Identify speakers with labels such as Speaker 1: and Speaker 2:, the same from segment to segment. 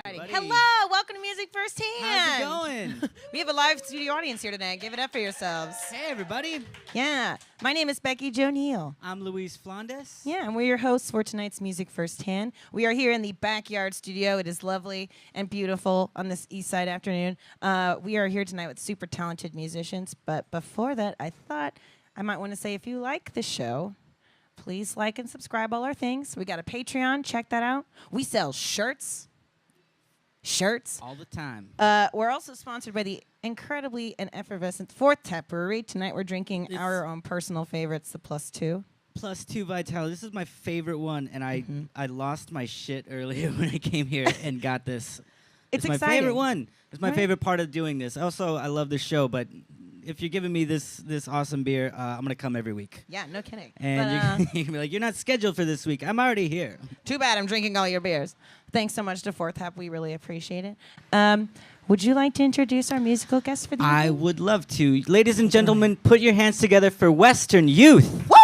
Speaker 1: everybody.
Speaker 2: Hello, welcome to Music Firsthand.
Speaker 1: How's it going?
Speaker 2: We have a live studio audience here tonight. Give it up for yourselves.
Speaker 1: Hey, everybody.
Speaker 2: Yeah, my name is Becky Jo Neal.
Speaker 1: I'm Luis Flandes.
Speaker 2: Yeah, and we're your hosts for tonight's Music Firsthand. We are here in the backyard studio. It is lovely and beautiful on this east side afternoon. We are here tonight with super talented musicians. But before that, I thought I might want to say if you like the show, please like and subscribe all our things. We got a Patreon. Check that out. We sell shirts.
Speaker 1: All the time.
Speaker 2: We're also sponsored by the incredibly and effervescent Fourth Tap Brewery. Tonight we're drinking our own personal favorites, the +2.
Speaker 1: +2 Vitality. This is my favorite one, and I lost my shit earlier when I came here and got this.
Speaker 2: It's
Speaker 1: my
Speaker 2: exciting.
Speaker 1: favorite one. It's my favorite part of doing this. Also, I love this show, but if you're giving me this awesome beer, I'm going to come every week.
Speaker 2: Yeah, no kidding.
Speaker 1: And you can be like, you're not scheduled for this week. I'm already here.
Speaker 2: Too bad I'm drinking all your beers. Thanks so much to Fourth Tap. We really appreciate it. Would you like to introduce our musical guest for the evening?
Speaker 1: I would love to. Ladies and gentlemen, put your hands together for Western Youth.
Speaker 2: Woo!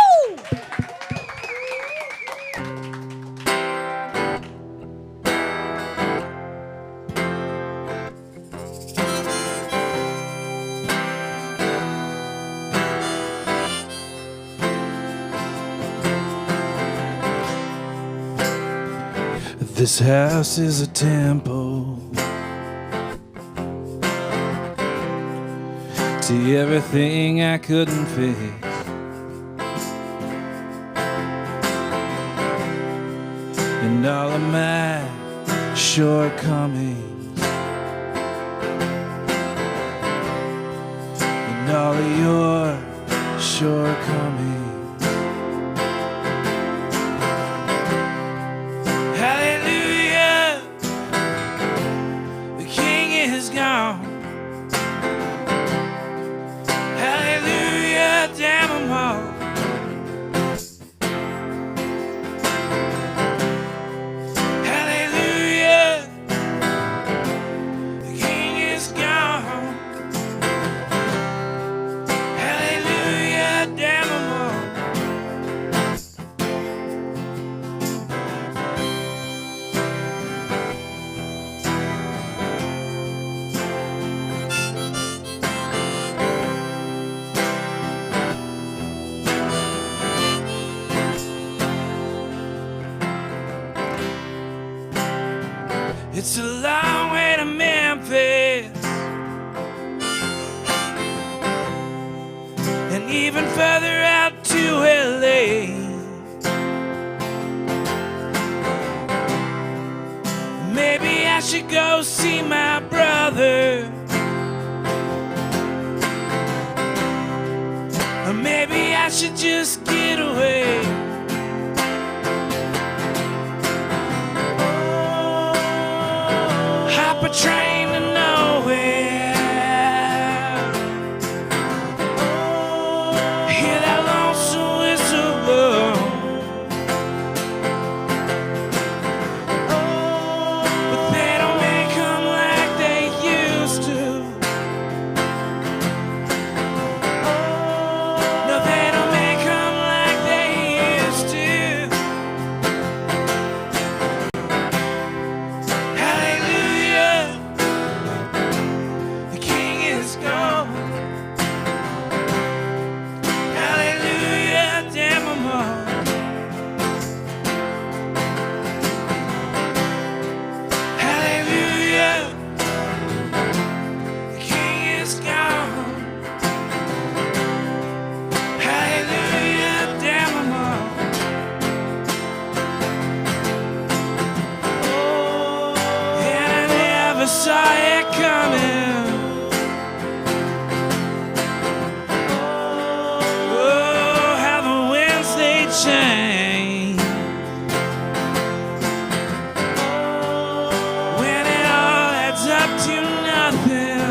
Speaker 3: This house is a temple to everything I couldn't fix. And all of my shortcomings and all of your shortcomings. It's a long way to Memphis, and even further out to LA. Maybe I should go see my brother, or maybe I should just get away. A train to nowhere. Hear that lonesome whistle blow. But they don't make 'em like they used to. No, they don't make 'em like they used to. Hallelujah. Saw it coming. Oh, how the winds they change when it all adds up to nothing.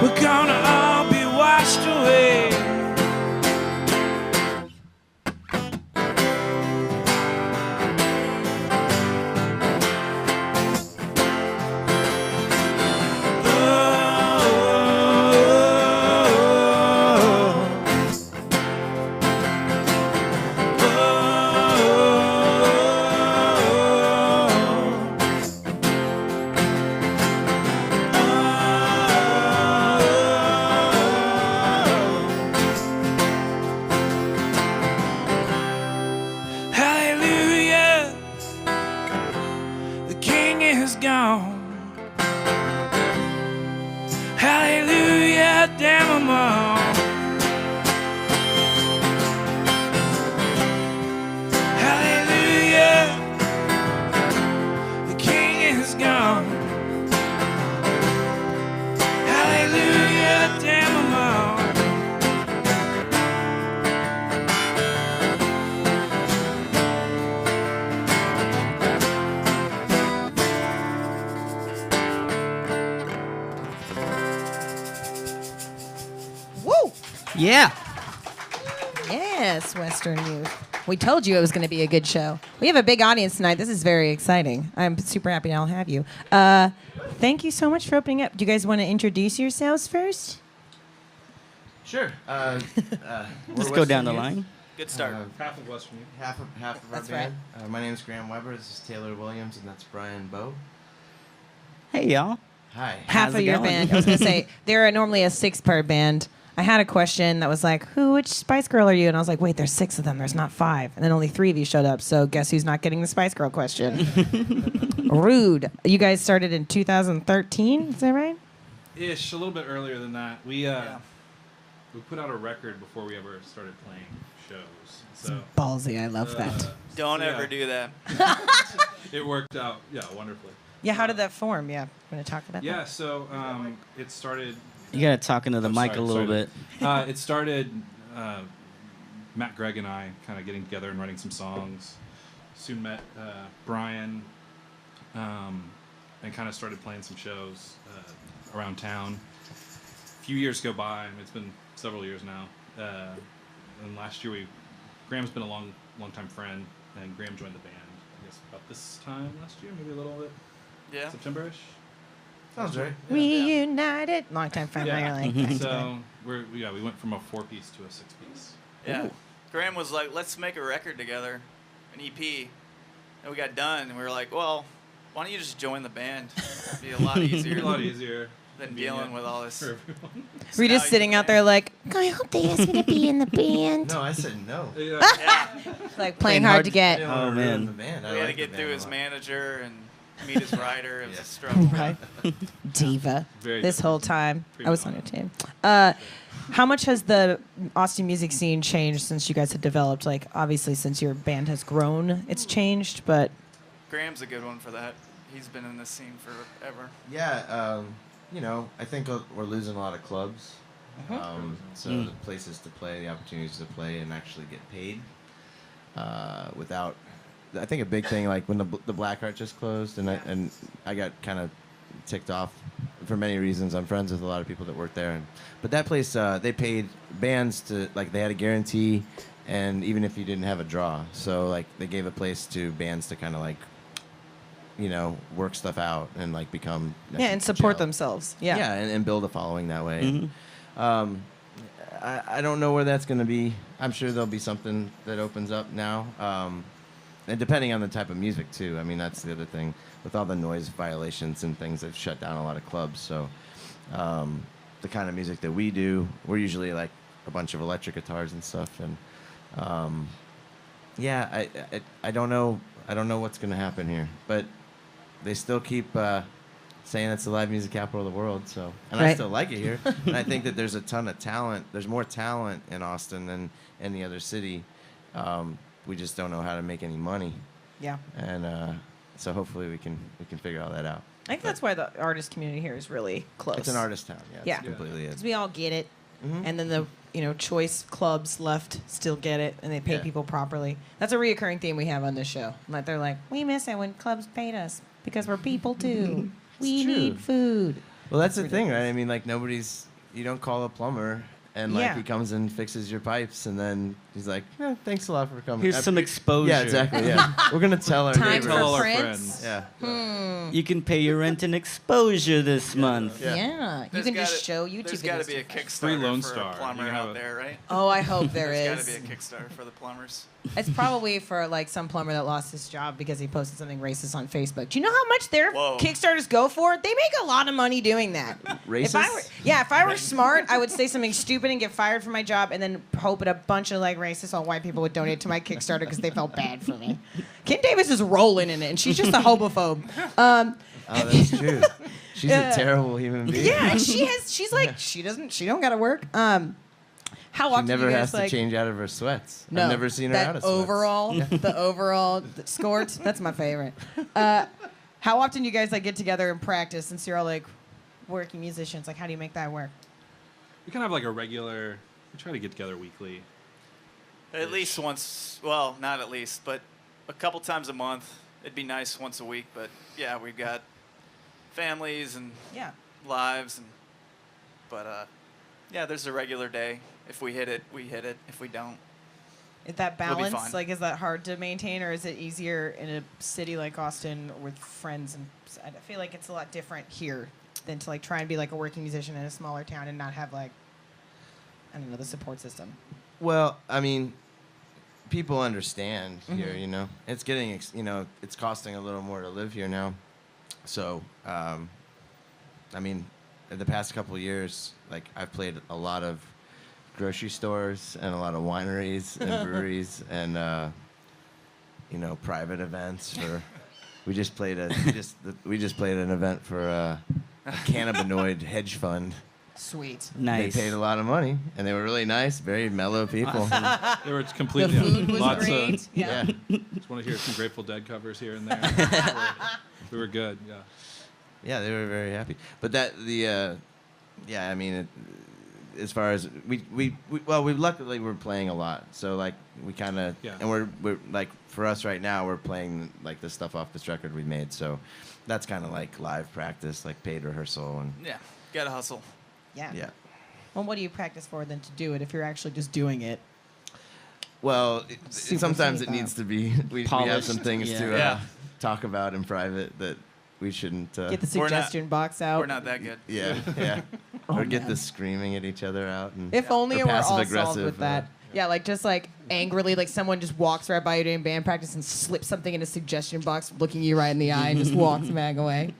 Speaker 3: We're gonna all be washed away. king is gone. Hallelujah, damn 'em all. Hallelujah, the king is gone. Hallelujah, damn 'em all.
Speaker 2: Woo!
Speaker 1: Yeah.
Speaker 2: Yes, Western Youth. We told you it was going to be a good show. We have a big audience tonight. This is very exciting. I'm super happy to all have you. Thank you so much for opening up. Do you guys want to introduce yourselves first?
Speaker 4: Sure.
Speaker 1: Let's go down the line.
Speaker 5: Good start.
Speaker 4: Half of Western Youth. Half of our
Speaker 2: That's
Speaker 4: band. My name is Graham Weber. This is Taylor Williams, and that's Brian Bowe.
Speaker 1: Hey, y'all.
Speaker 4: Hi.
Speaker 2: Half
Speaker 1: How's
Speaker 2: of
Speaker 1: it
Speaker 2: your
Speaker 1: going?
Speaker 2: band. I was going to say, they're normally a 6-part band. I had a question that was like, which Spice Girl are you? And I was like, wait, there's 6 of them. There's not 5. And then only 3 of you showed up. So guess who's not getting the Spice Girl question? Rude. You guys started in 2013. Is that right?
Speaker 5: Ish, a little bit earlier than that. We put out a record before we ever started playing shows. So
Speaker 2: Ballsy. I love that.
Speaker 6: Don't
Speaker 5: Yeah.
Speaker 6: ever do that.
Speaker 5: it worked out, wonderfully.
Speaker 2: Yeah, how did that form? Yeah. Want to talk about
Speaker 5: Yeah,
Speaker 2: that?
Speaker 5: so it started.
Speaker 1: You gotta talk into the mic a little bit.
Speaker 5: It started. Matt, Greg, and I kind of getting together and writing some songs. Soon met Brian, and kind of started playing some shows around town. A few years go by. It's been several years now. And last year, Graham's been a long time friend, and Graham joined the band. I guess about this time last year, maybe a little bit.
Speaker 6: Yeah.
Speaker 5: September-ish.
Speaker 4: Sounds right.
Speaker 2: Reunited. Long time friend.
Speaker 5: Yeah.
Speaker 2: Really.
Speaker 5: So we went from a 4-piece to a 6-piece.
Speaker 6: Yeah. Graham was like, let's make a record together, an EP. And we got done, and we were like, well, why don't you just join the band? It'd be a lot easier.
Speaker 5: A lot easier
Speaker 6: than dealing with all this.
Speaker 5: for everyone.
Speaker 2: Were you
Speaker 6: now
Speaker 2: just sitting out there like, I hope they ask me to be in the band?
Speaker 4: No, I said no.
Speaker 5: Yeah.
Speaker 6: Yeah.
Speaker 2: Like playing hard to
Speaker 4: I
Speaker 2: get.
Speaker 4: didn't want
Speaker 1: Oh,
Speaker 4: to ruin
Speaker 1: man.
Speaker 4: the band. I
Speaker 6: We had to
Speaker 4: like the
Speaker 6: get
Speaker 4: band
Speaker 6: through
Speaker 4: a
Speaker 6: his
Speaker 4: lot.
Speaker 6: manager and meet his writer. It was
Speaker 4: Yeah.
Speaker 6: a struggle.
Speaker 2: Right. Diva.
Speaker 5: Very
Speaker 2: This
Speaker 5: different.
Speaker 2: whole time.
Speaker 5: Pretty
Speaker 2: I was on
Speaker 5: much.
Speaker 2: your team. How much has the Austin music scene changed since you guys have developed? Like, obviously, since your band has grown, it's changed, but
Speaker 6: Graham's a good one for that. He's been in this scene forever.
Speaker 4: Yeah, I think we're losing a lot of clubs. So the places to play, the opportunities to play and actually get paid without. I think a big thing, like when the Blackheart just closed, and I got kind of ticked off for many reasons. I'm friends with a lot of people that work there, but that place they paid bands to, like, they had a guarantee, and even if you didn't have a draw, so like they gave a place to bands to kind of like, work stuff out and like become
Speaker 2: and support
Speaker 4: gel.
Speaker 2: themselves. Yeah.
Speaker 4: Yeah, and build a following that way. I don't know where that's going to be. I'm sure there'll be something that opens up now. And depending on the type of music, too. I mean, that's the other thing. With all the noise violations and things, they've shut down a lot of clubs. So the kind of music that we do, we're usually like a bunch of electric guitars and stuff. And I don't know. I don't know what's going to happen here. But they still keep saying it's the live music capital of the world. So, and I
Speaker 2: Right.
Speaker 4: still like it here. And I think that there's a ton of talent. There's more talent in Austin than any other city. We just don't know how to make any money.
Speaker 2: Yeah.
Speaker 4: And so hopefully we can figure all that out.
Speaker 2: I think that's why the artist community here is really close.
Speaker 4: It's an artist town. Yeah.
Speaker 2: Yeah.
Speaker 4: It's completely
Speaker 2: Because
Speaker 4: it.
Speaker 2: we all get it.
Speaker 4: Mhm.
Speaker 2: And then the choice clubs left still get it, and they pay
Speaker 4: Yeah.
Speaker 2: people properly. That's a reoccurring theme we have on this show. Like, they're like, we miss it when clubs paid us because we're people too. We
Speaker 4: true.
Speaker 2: need food.
Speaker 4: Well, that's the thing, right? I mean, like, you don't call a plumber and like
Speaker 2: Yeah.
Speaker 4: he comes and fixes your pipes and then he's like, thanks a lot for coming.
Speaker 1: Here's some exposure.
Speaker 4: Yeah, exactly. Yeah. We're going to tell our
Speaker 2: Time
Speaker 4: neighbors.
Speaker 2: for
Speaker 5: Tell all our
Speaker 2: Prince.
Speaker 5: friends.
Speaker 4: Yeah.
Speaker 1: You can pay your rent and exposure this month.
Speaker 4: Yeah.
Speaker 2: You
Speaker 6: There's
Speaker 2: can just
Speaker 6: gotta-
Speaker 2: show YouTube
Speaker 6: There's
Speaker 2: videos.
Speaker 6: got to be a
Speaker 2: to friends.
Speaker 5: Free
Speaker 6: Kickstarter
Speaker 5: Lone
Speaker 6: for
Speaker 5: Star.
Speaker 6: a plumber
Speaker 5: You have
Speaker 6: out
Speaker 5: a-
Speaker 6: there, right?
Speaker 2: Oh, I hope there
Speaker 6: There's got
Speaker 2: is.
Speaker 6: to be a Kickstarter for the plumbers.
Speaker 2: It's probably for like some plumber that lost his job because he posted something racist on Facebook. Do you know how much their
Speaker 6: Whoa.
Speaker 2: Kickstarters go for? They make a lot of money doing that. If I
Speaker 4: Racist?
Speaker 2: were, if I were smart, I would say something stupid stupid and get fired from my job, and then hoping a bunch of like racist old white people would donate to my Kickstarter because they felt bad for me. Kim Davis is rolling in it, and she's just a homophobe.
Speaker 4: Oh, that's true. She's a terrible human being.
Speaker 2: Yeah, and she's like she don't gotta work. How
Speaker 4: She
Speaker 2: often
Speaker 4: never
Speaker 2: do you
Speaker 4: has
Speaker 2: guys
Speaker 4: to change out of her sweats.
Speaker 2: No,
Speaker 4: I've never seen her
Speaker 2: that
Speaker 4: out of sweats.
Speaker 2: overall, the overall skort. That's my favorite. How often do you guys like get together and practice since you're all like working musicians? Like, how do you make that work?
Speaker 5: We kind of have like a regular. We try to get together weekly.
Speaker 6: At least once. Well, not at least, but a couple times a month. It'd be nice once a week, but yeah, we've got families and
Speaker 2: Yeah.
Speaker 6: lives, but yeah, there's a regular day. If we hit it, we hit it. If we don't,
Speaker 2: Is that
Speaker 6: It'll be
Speaker 2: balance,
Speaker 6: fine.
Speaker 2: like, is that hard to maintain, or is it easier in a city like Austin with friends? And I feel like it's a lot different here than to like try and be like a working musician in a smaller town and not have like, I don't know, the support system.
Speaker 4: Well, I mean, people understand here,
Speaker 2: Mhm.
Speaker 4: you know. It's getting, it's costing a little more to live here now. So, I mean, in the past couple of years, like, I've played a lot of grocery stores and a lot of wineries and breweries and, private events for. We just played an event for a cannabinoid hedge fund.
Speaker 2: Sweet.
Speaker 1: Nice.
Speaker 4: They paid a lot of money, and they were really nice, very mellow people.
Speaker 5: They were completely.
Speaker 2: The food was
Speaker 5: lots
Speaker 2: great.
Speaker 5: Of,
Speaker 2: Yeah.
Speaker 5: just want to hear some Grateful Dead covers here and there. we were good. Yeah.
Speaker 4: Yeah, they were very happy. But I mean, as far as we luckily we're playing a lot, so like we kind of and we're like for us right now we're playing like the stuff off this record we made, so that's kind of like live practice, like paid rehearsal, and
Speaker 6: yeah, gotta hustle.
Speaker 4: yeah.
Speaker 2: Well, what do you practice for than to do it if you're actually just doing it?
Speaker 4: Well,
Speaker 2: Super
Speaker 4: sometimes
Speaker 2: safe
Speaker 4: it needs to be. We have
Speaker 1: Polished,
Speaker 4: some things
Speaker 1: yeah.
Speaker 4: to
Speaker 6: Yeah.
Speaker 4: talk about in private that we shouldn't.
Speaker 2: Get the
Speaker 6: We're not-
Speaker 2: suggestion box out.
Speaker 6: We're not that good.
Speaker 4: Yeah, yeah.
Speaker 2: Oh,
Speaker 4: or get
Speaker 2: man.
Speaker 4: the screaming at each other out. And
Speaker 2: If only
Speaker 4: or
Speaker 2: it were all solved
Speaker 4: passive-aggressive,
Speaker 2: with that. Yeah, like just like angrily, like someone just walks right by you doing band practice and slips something in a suggestion box, looking you right in the eye, and just walks back away.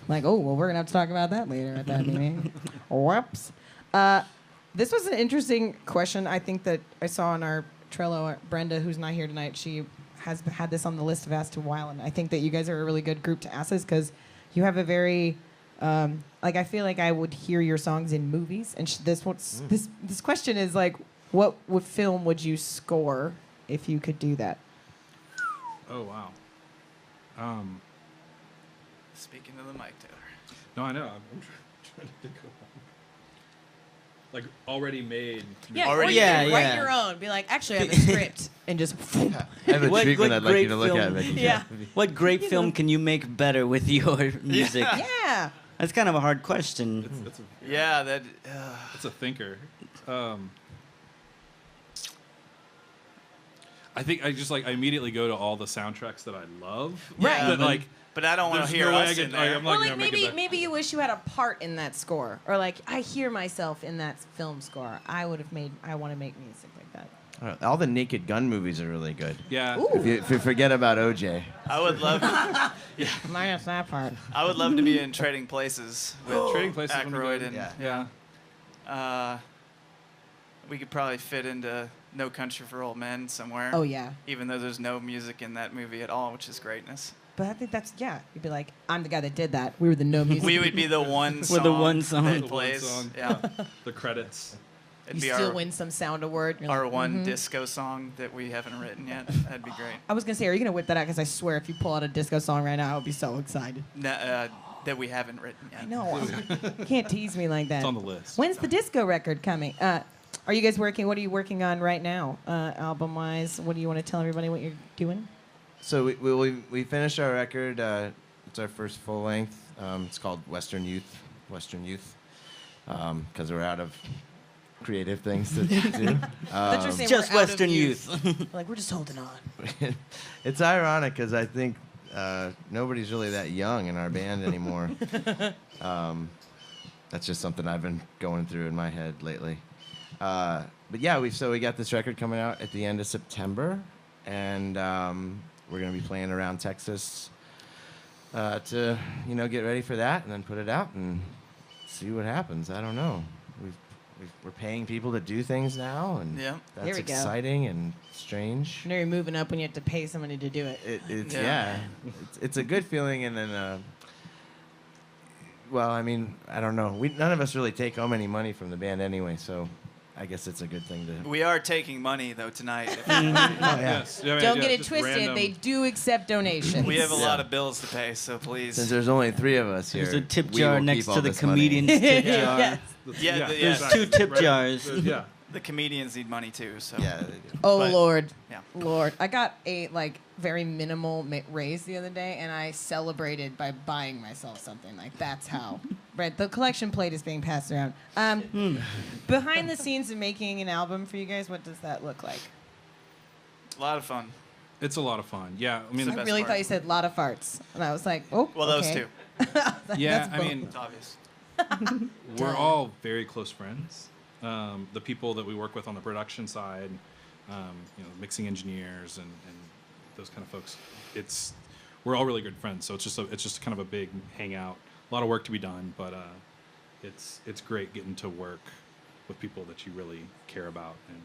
Speaker 2: Like, oh, well, we're gonna have to talk about that later at that meeting. Whoops. This was an interesting question. I think that I saw on our Trello. Brenda, who's not here tonight, she has had this on the list of asked a while, and I think that you guys are a really good group to ask this because you have a very like I feel like I would hear your songs in movies, and this question is like, what film would you score if you could do that?
Speaker 5: Oh wow.
Speaker 6: Speaking to the mic, Taylor.
Speaker 5: No, I know. I'm trying to think of one. Like already made.
Speaker 2: Yeah,
Speaker 6: Already
Speaker 2: or you
Speaker 1: Yeah,
Speaker 2: can
Speaker 1: yeah.
Speaker 2: write your own. Be like, actually, I have a script, and just.
Speaker 4: I have a
Speaker 1: What-
Speaker 4: treatment
Speaker 1: what
Speaker 4: I'd like you
Speaker 1: great
Speaker 4: to look at,
Speaker 1: film-
Speaker 4: Vicky.
Speaker 2: Yeah.
Speaker 1: What great
Speaker 2: You
Speaker 1: film
Speaker 2: know.
Speaker 1: can you make better with your music?
Speaker 2: Yeah.
Speaker 1: That's kind of a hard question.
Speaker 5: It's a
Speaker 6: Yeah, that.
Speaker 5: it's a thinker. I think I immediately go to all the soundtracks that I love.
Speaker 2: Right.
Speaker 5: But like,
Speaker 6: But I don't want to
Speaker 5: there's
Speaker 6: hear
Speaker 5: no way I
Speaker 6: us in
Speaker 5: could.
Speaker 6: there.
Speaker 5: I'm
Speaker 2: Well,
Speaker 5: not
Speaker 2: like
Speaker 5: gonna make it better.
Speaker 2: maybe you wish you had a part in that score, or like I hear myself in that film score. I want to make music like that.
Speaker 4: All the Naked Gun movies are really good.
Speaker 5: Yeah.
Speaker 2: Ooh.
Speaker 4: If you forget about OJ.
Speaker 6: I would love.
Speaker 2: Minus that part.
Speaker 6: I would love to be in Trading Places with
Speaker 5: Trading Places would be
Speaker 6: Aykroyd
Speaker 5: good.
Speaker 6: and
Speaker 5: Yeah.
Speaker 6: we could probably fit into No Country for Old Men somewhere.
Speaker 2: Oh yeah,
Speaker 6: Even though there's no music in that movie at all, which is greatness.
Speaker 2: but I think that's You'd be like, I'm the guy that did that. We were the no music.
Speaker 6: We would be the one song.
Speaker 1: We're the one song.
Speaker 6: that
Speaker 5: The one
Speaker 6: plays.
Speaker 5: song.
Speaker 6: Yeah,
Speaker 5: The credits.
Speaker 6: it'd
Speaker 2: You
Speaker 6: be
Speaker 2: still
Speaker 6: our
Speaker 2: win some sound award. You're
Speaker 6: our
Speaker 2: like,
Speaker 6: one
Speaker 2: mhm.
Speaker 6: disco song that we haven't written yet. That'd be great.
Speaker 2: I was gonna say, are you gonna whip that out? Because I swear, if you pull out a disco song right now, I would be so excited.
Speaker 6: That we haven't written yet.
Speaker 2: I know. Can't tease me like that.
Speaker 5: It's on the list.
Speaker 2: When's the disco record coming? Are you guys working? What are you working on right now, album-wise? What do you want to tell everybody what you're doing?
Speaker 4: So we finished our record. It's our first full length. It's called Western Youth, because we're out of creative things to do.
Speaker 2: But you're saying
Speaker 1: Just
Speaker 2: we're out of
Speaker 1: Western youth.
Speaker 2: Like, we're just holding on.
Speaker 4: It's ironic because I think nobody's really that young in our band anymore. That's just something I've been going through in my head lately. But yeah, we got this record coming out at the end of September, and we're gonna be playing around Texas to get ready for that, and then put it out and see what happens. I don't know. we're paying people to do things now, and
Speaker 6: Yeah.
Speaker 2: Here
Speaker 4: that's
Speaker 2: we go.
Speaker 4: exciting and strange.
Speaker 2: You know you're moving up when you have to pay somebody to do it.
Speaker 4: It's
Speaker 6: Yeah.
Speaker 4: it's a good feeling, and then well, I mean, I don't know. None of us really take home any money from the band anyway, so I guess it's a good thing to.
Speaker 6: We are taking money though tonight.
Speaker 5: Yes. Yeah, I mean,
Speaker 2: Don't
Speaker 5: yeah,
Speaker 2: get it
Speaker 5: just
Speaker 2: twisted.
Speaker 5: random-
Speaker 2: They do accept donations.
Speaker 6: We have a
Speaker 4: Yeah.
Speaker 6: lot of bills to pay, so please.
Speaker 4: Since there's only 3 of us here,
Speaker 1: There's a tip
Speaker 4: we
Speaker 1: jar
Speaker 4: will
Speaker 1: next
Speaker 4: keep all
Speaker 1: to the
Speaker 4: this money.
Speaker 1: comedian's tip jar.
Speaker 2: Yes.
Speaker 6: Yeah,
Speaker 1: There's
Speaker 6: yeah.
Speaker 1: 2 tip
Speaker 5: Right.
Speaker 1: jars.
Speaker 5: Yeah.
Speaker 6: The comedians need money too, so.
Speaker 4: Yeah, they do.
Speaker 2: Oh
Speaker 6: But-
Speaker 2: Lord,
Speaker 6: Yeah.
Speaker 2: Lord! I got a very minimal raise the other day, and I celebrated by buying myself something. Like that's how. Right, the collection plate is being passed around. Behind the scenes of making an album for you guys, what does that look like?
Speaker 6: A lot of fun.
Speaker 5: It's a lot of fun. Yeah. I mean,
Speaker 2: I
Speaker 6: best
Speaker 2: really
Speaker 6: part.
Speaker 2: thought you said a lot of farts, and I was like, oh,
Speaker 6: Well, those
Speaker 2: okay.
Speaker 6: two.
Speaker 5: yeah.
Speaker 2: That's
Speaker 5: I mean,
Speaker 6: It's obvious.
Speaker 5: we're all very close friends. The people that we work with on the production side, mixing engineers and those kind of folks. We're all really good friends. So it's just kind of a big hangout. A lot of work to be done, but it's great getting to work with people that you really care about. And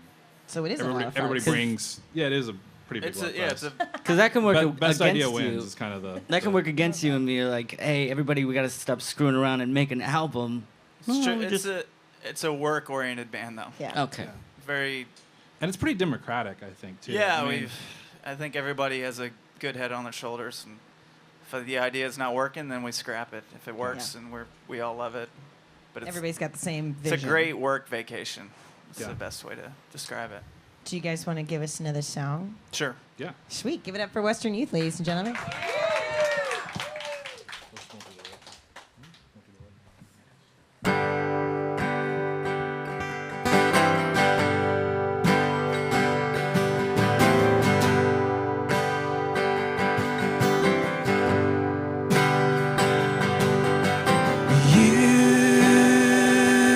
Speaker 2: So it is a lot of farts.
Speaker 5: everybody brings. Yeah, it is a pretty big.
Speaker 6: It's
Speaker 5: lot
Speaker 6: a,
Speaker 5: of
Speaker 6: yeah,
Speaker 5: fun.
Speaker 6: it's a.
Speaker 1: Because that can work
Speaker 5: Best
Speaker 1: against
Speaker 5: idea
Speaker 1: you.
Speaker 5: wins is kind of the.
Speaker 1: That can work against you and be like, hey, everybody, we got to stop screwing around and make an album.
Speaker 6: It's,
Speaker 1: No,
Speaker 6: true.
Speaker 1: we just-
Speaker 6: It's a work-oriented band though.
Speaker 2: Yeah.
Speaker 1: Okay.
Speaker 6: Very.
Speaker 5: And it's pretty democratic, I think, too.
Speaker 6: Yeah,
Speaker 5: I mean,
Speaker 6: I think everybody has a good head on their shoulders, and if the idea is not working, then we scrap it. If it works,
Speaker 2: Yeah.
Speaker 6: and we all love it. But
Speaker 2: Everybody's got the same
Speaker 6: it's
Speaker 2: vision.
Speaker 6: a great work vacation. It's
Speaker 5: Yeah.
Speaker 6: the best way to describe it.
Speaker 2: Do you guys want to give us another song?
Speaker 6: Sure.
Speaker 5: Yeah.
Speaker 2: Sweet. Give it up for Western Youth, ladies and gentlemen.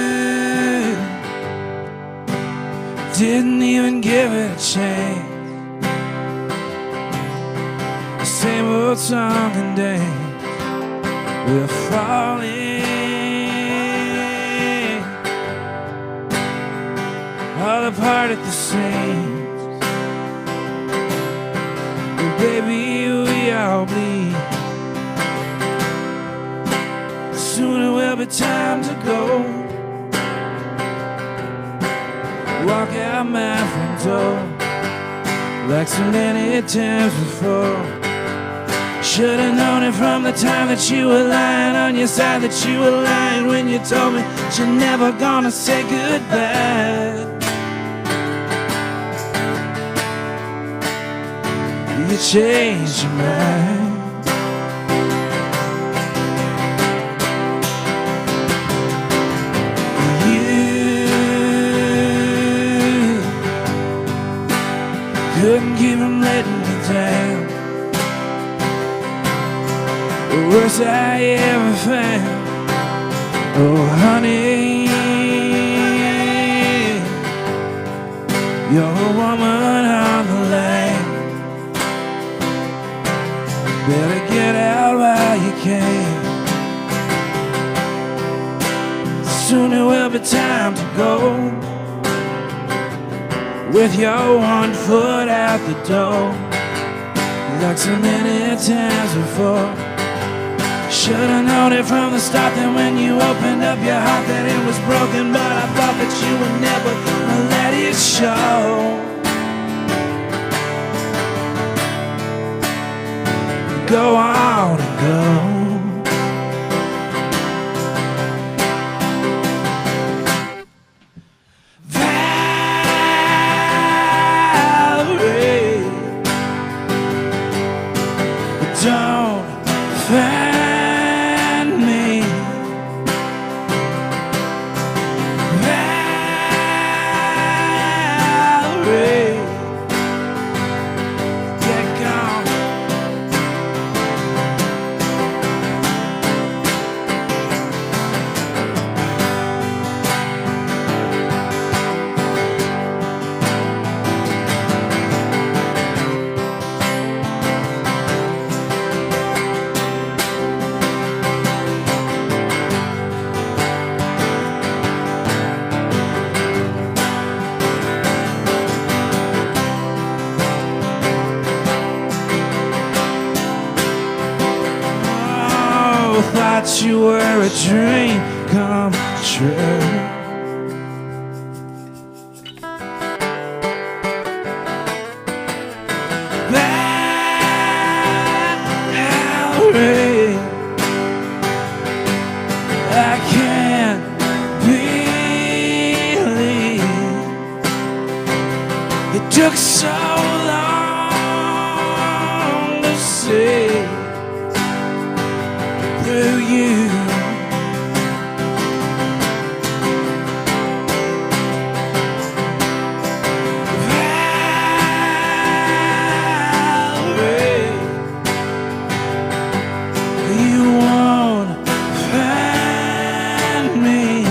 Speaker 3: You didn't even give it a chance. The same old song and dance. We're falling all apart at the seams. But baby, we all bleed. Soon it will be time to go. Walk out my front door like so many times before. Should've known it from the time that you were lying on your side, that you were lying when you told me you're never gonna say goodbye. You changed your mind. Couldn't keep from letting me down. The worst I ever found. Oh honey, you're a woman on the line. Better get out while you can. Soon it will be time to go, with your one foot out the door, like so many times before. Should've known it from the start that when you opened up your heart that it was broken, but I thought that you would never let it show. Go on and go. Don't find me. Valerie, get gone. never thought you were a dream come true. Valerie, I can't believe it took so long to see through you. Valerie, you won't find me.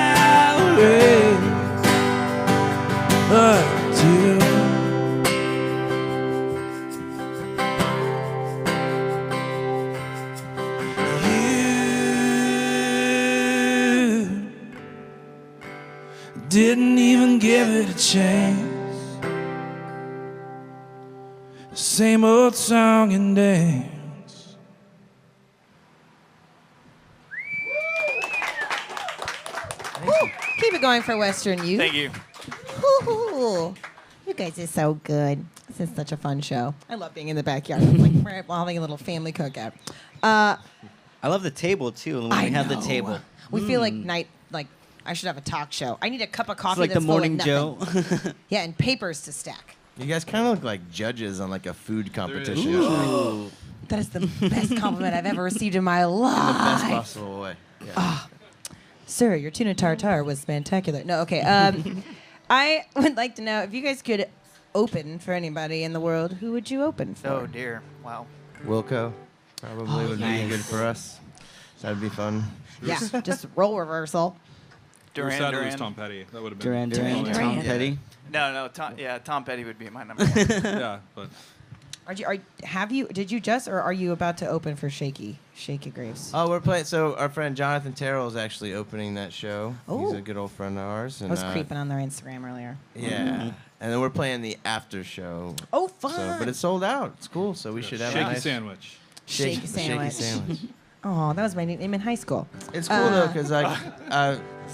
Speaker 3: Valerie, but do you didn't even give it a chance. Same old song and dance.
Speaker 2: Keep it going for Western Youth.
Speaker 6: Thank you.
Speaker 2: Woo-hoo. You guys are so good. This is such a fun show. I love being in the backyard. It's like we're having a little family cookout.
Speaker 1: I love the table too. When we have the
Speaker 2: know.
Speaker 1: table,
Speaker 2: We feel like I should have a talk show. I need a cup of
Speaker 1: it's
Speaker 2: coffee
Speaker 1: like the
Speaker 2: that's full of
Speaker 1: morning
Speaker 2: nothing.
Speaker 1: Joe.
Speaker 2: Yeah, and papers to stack.
Speaker 4: You guys kind of look like judges on like a food competition.
Speaker 1: Ooh.
Speaker 2: That is the best compliment I've ever received in my
Speaker 4: In the best
Speaker 2: life.
Speaker 4: possible way. Yeah.
Speaker 2: Sir, your tuna tartare was spectacular. No, okay. I would like to know if you guys could open for anybody in the world, who would you open for?
Speaker 6: Oh dear. Wow.
Speaker 4: Wilco probably would be good for us. That'd be fun.
Speaker 2: Yeah, just role reversal.
Speaker 5: We were
Speaker 6: Duran
Speaker 5: sad to lose
Speaker 6: Duran.
Speaker 5: Tom Petty. That would have been
Speaker 1: Duran, Tom
Speaker 2: Duran.
Speaker 1: Petty.
Speaker 6: No, Tom Petty would be my number one.
Speaker 5: Yeah, but
Speaker 2: Did you just, or are you about to open for Shakey Graves?
Speaker 4: Oh, we're playing. So our friend Jonathan Terrell is actually opening that show. He's
Speaker 2: Oh.
Speaker 4: a good old friend of ours. And,
Speaker 2: I was creeping on their Instagram earlier.
Speaker 4: Yeah. And then we're playing the after show.
Speaker 2: Oh, fun.
Speaker 4: So, but it's sold out. It's cool. So we should have a
Speaker 5: shaky
Speaker 4: nice
Speaker 5: sandwich.
Speaker 2: Shaky sandwich.
Speaker 4: Shaky sandwich.
Speaker 2: Oh, that was my nickname in high school.
Speaker 4: It's cool though,
Speaker 2: Uh,
Speaker 4: 'cause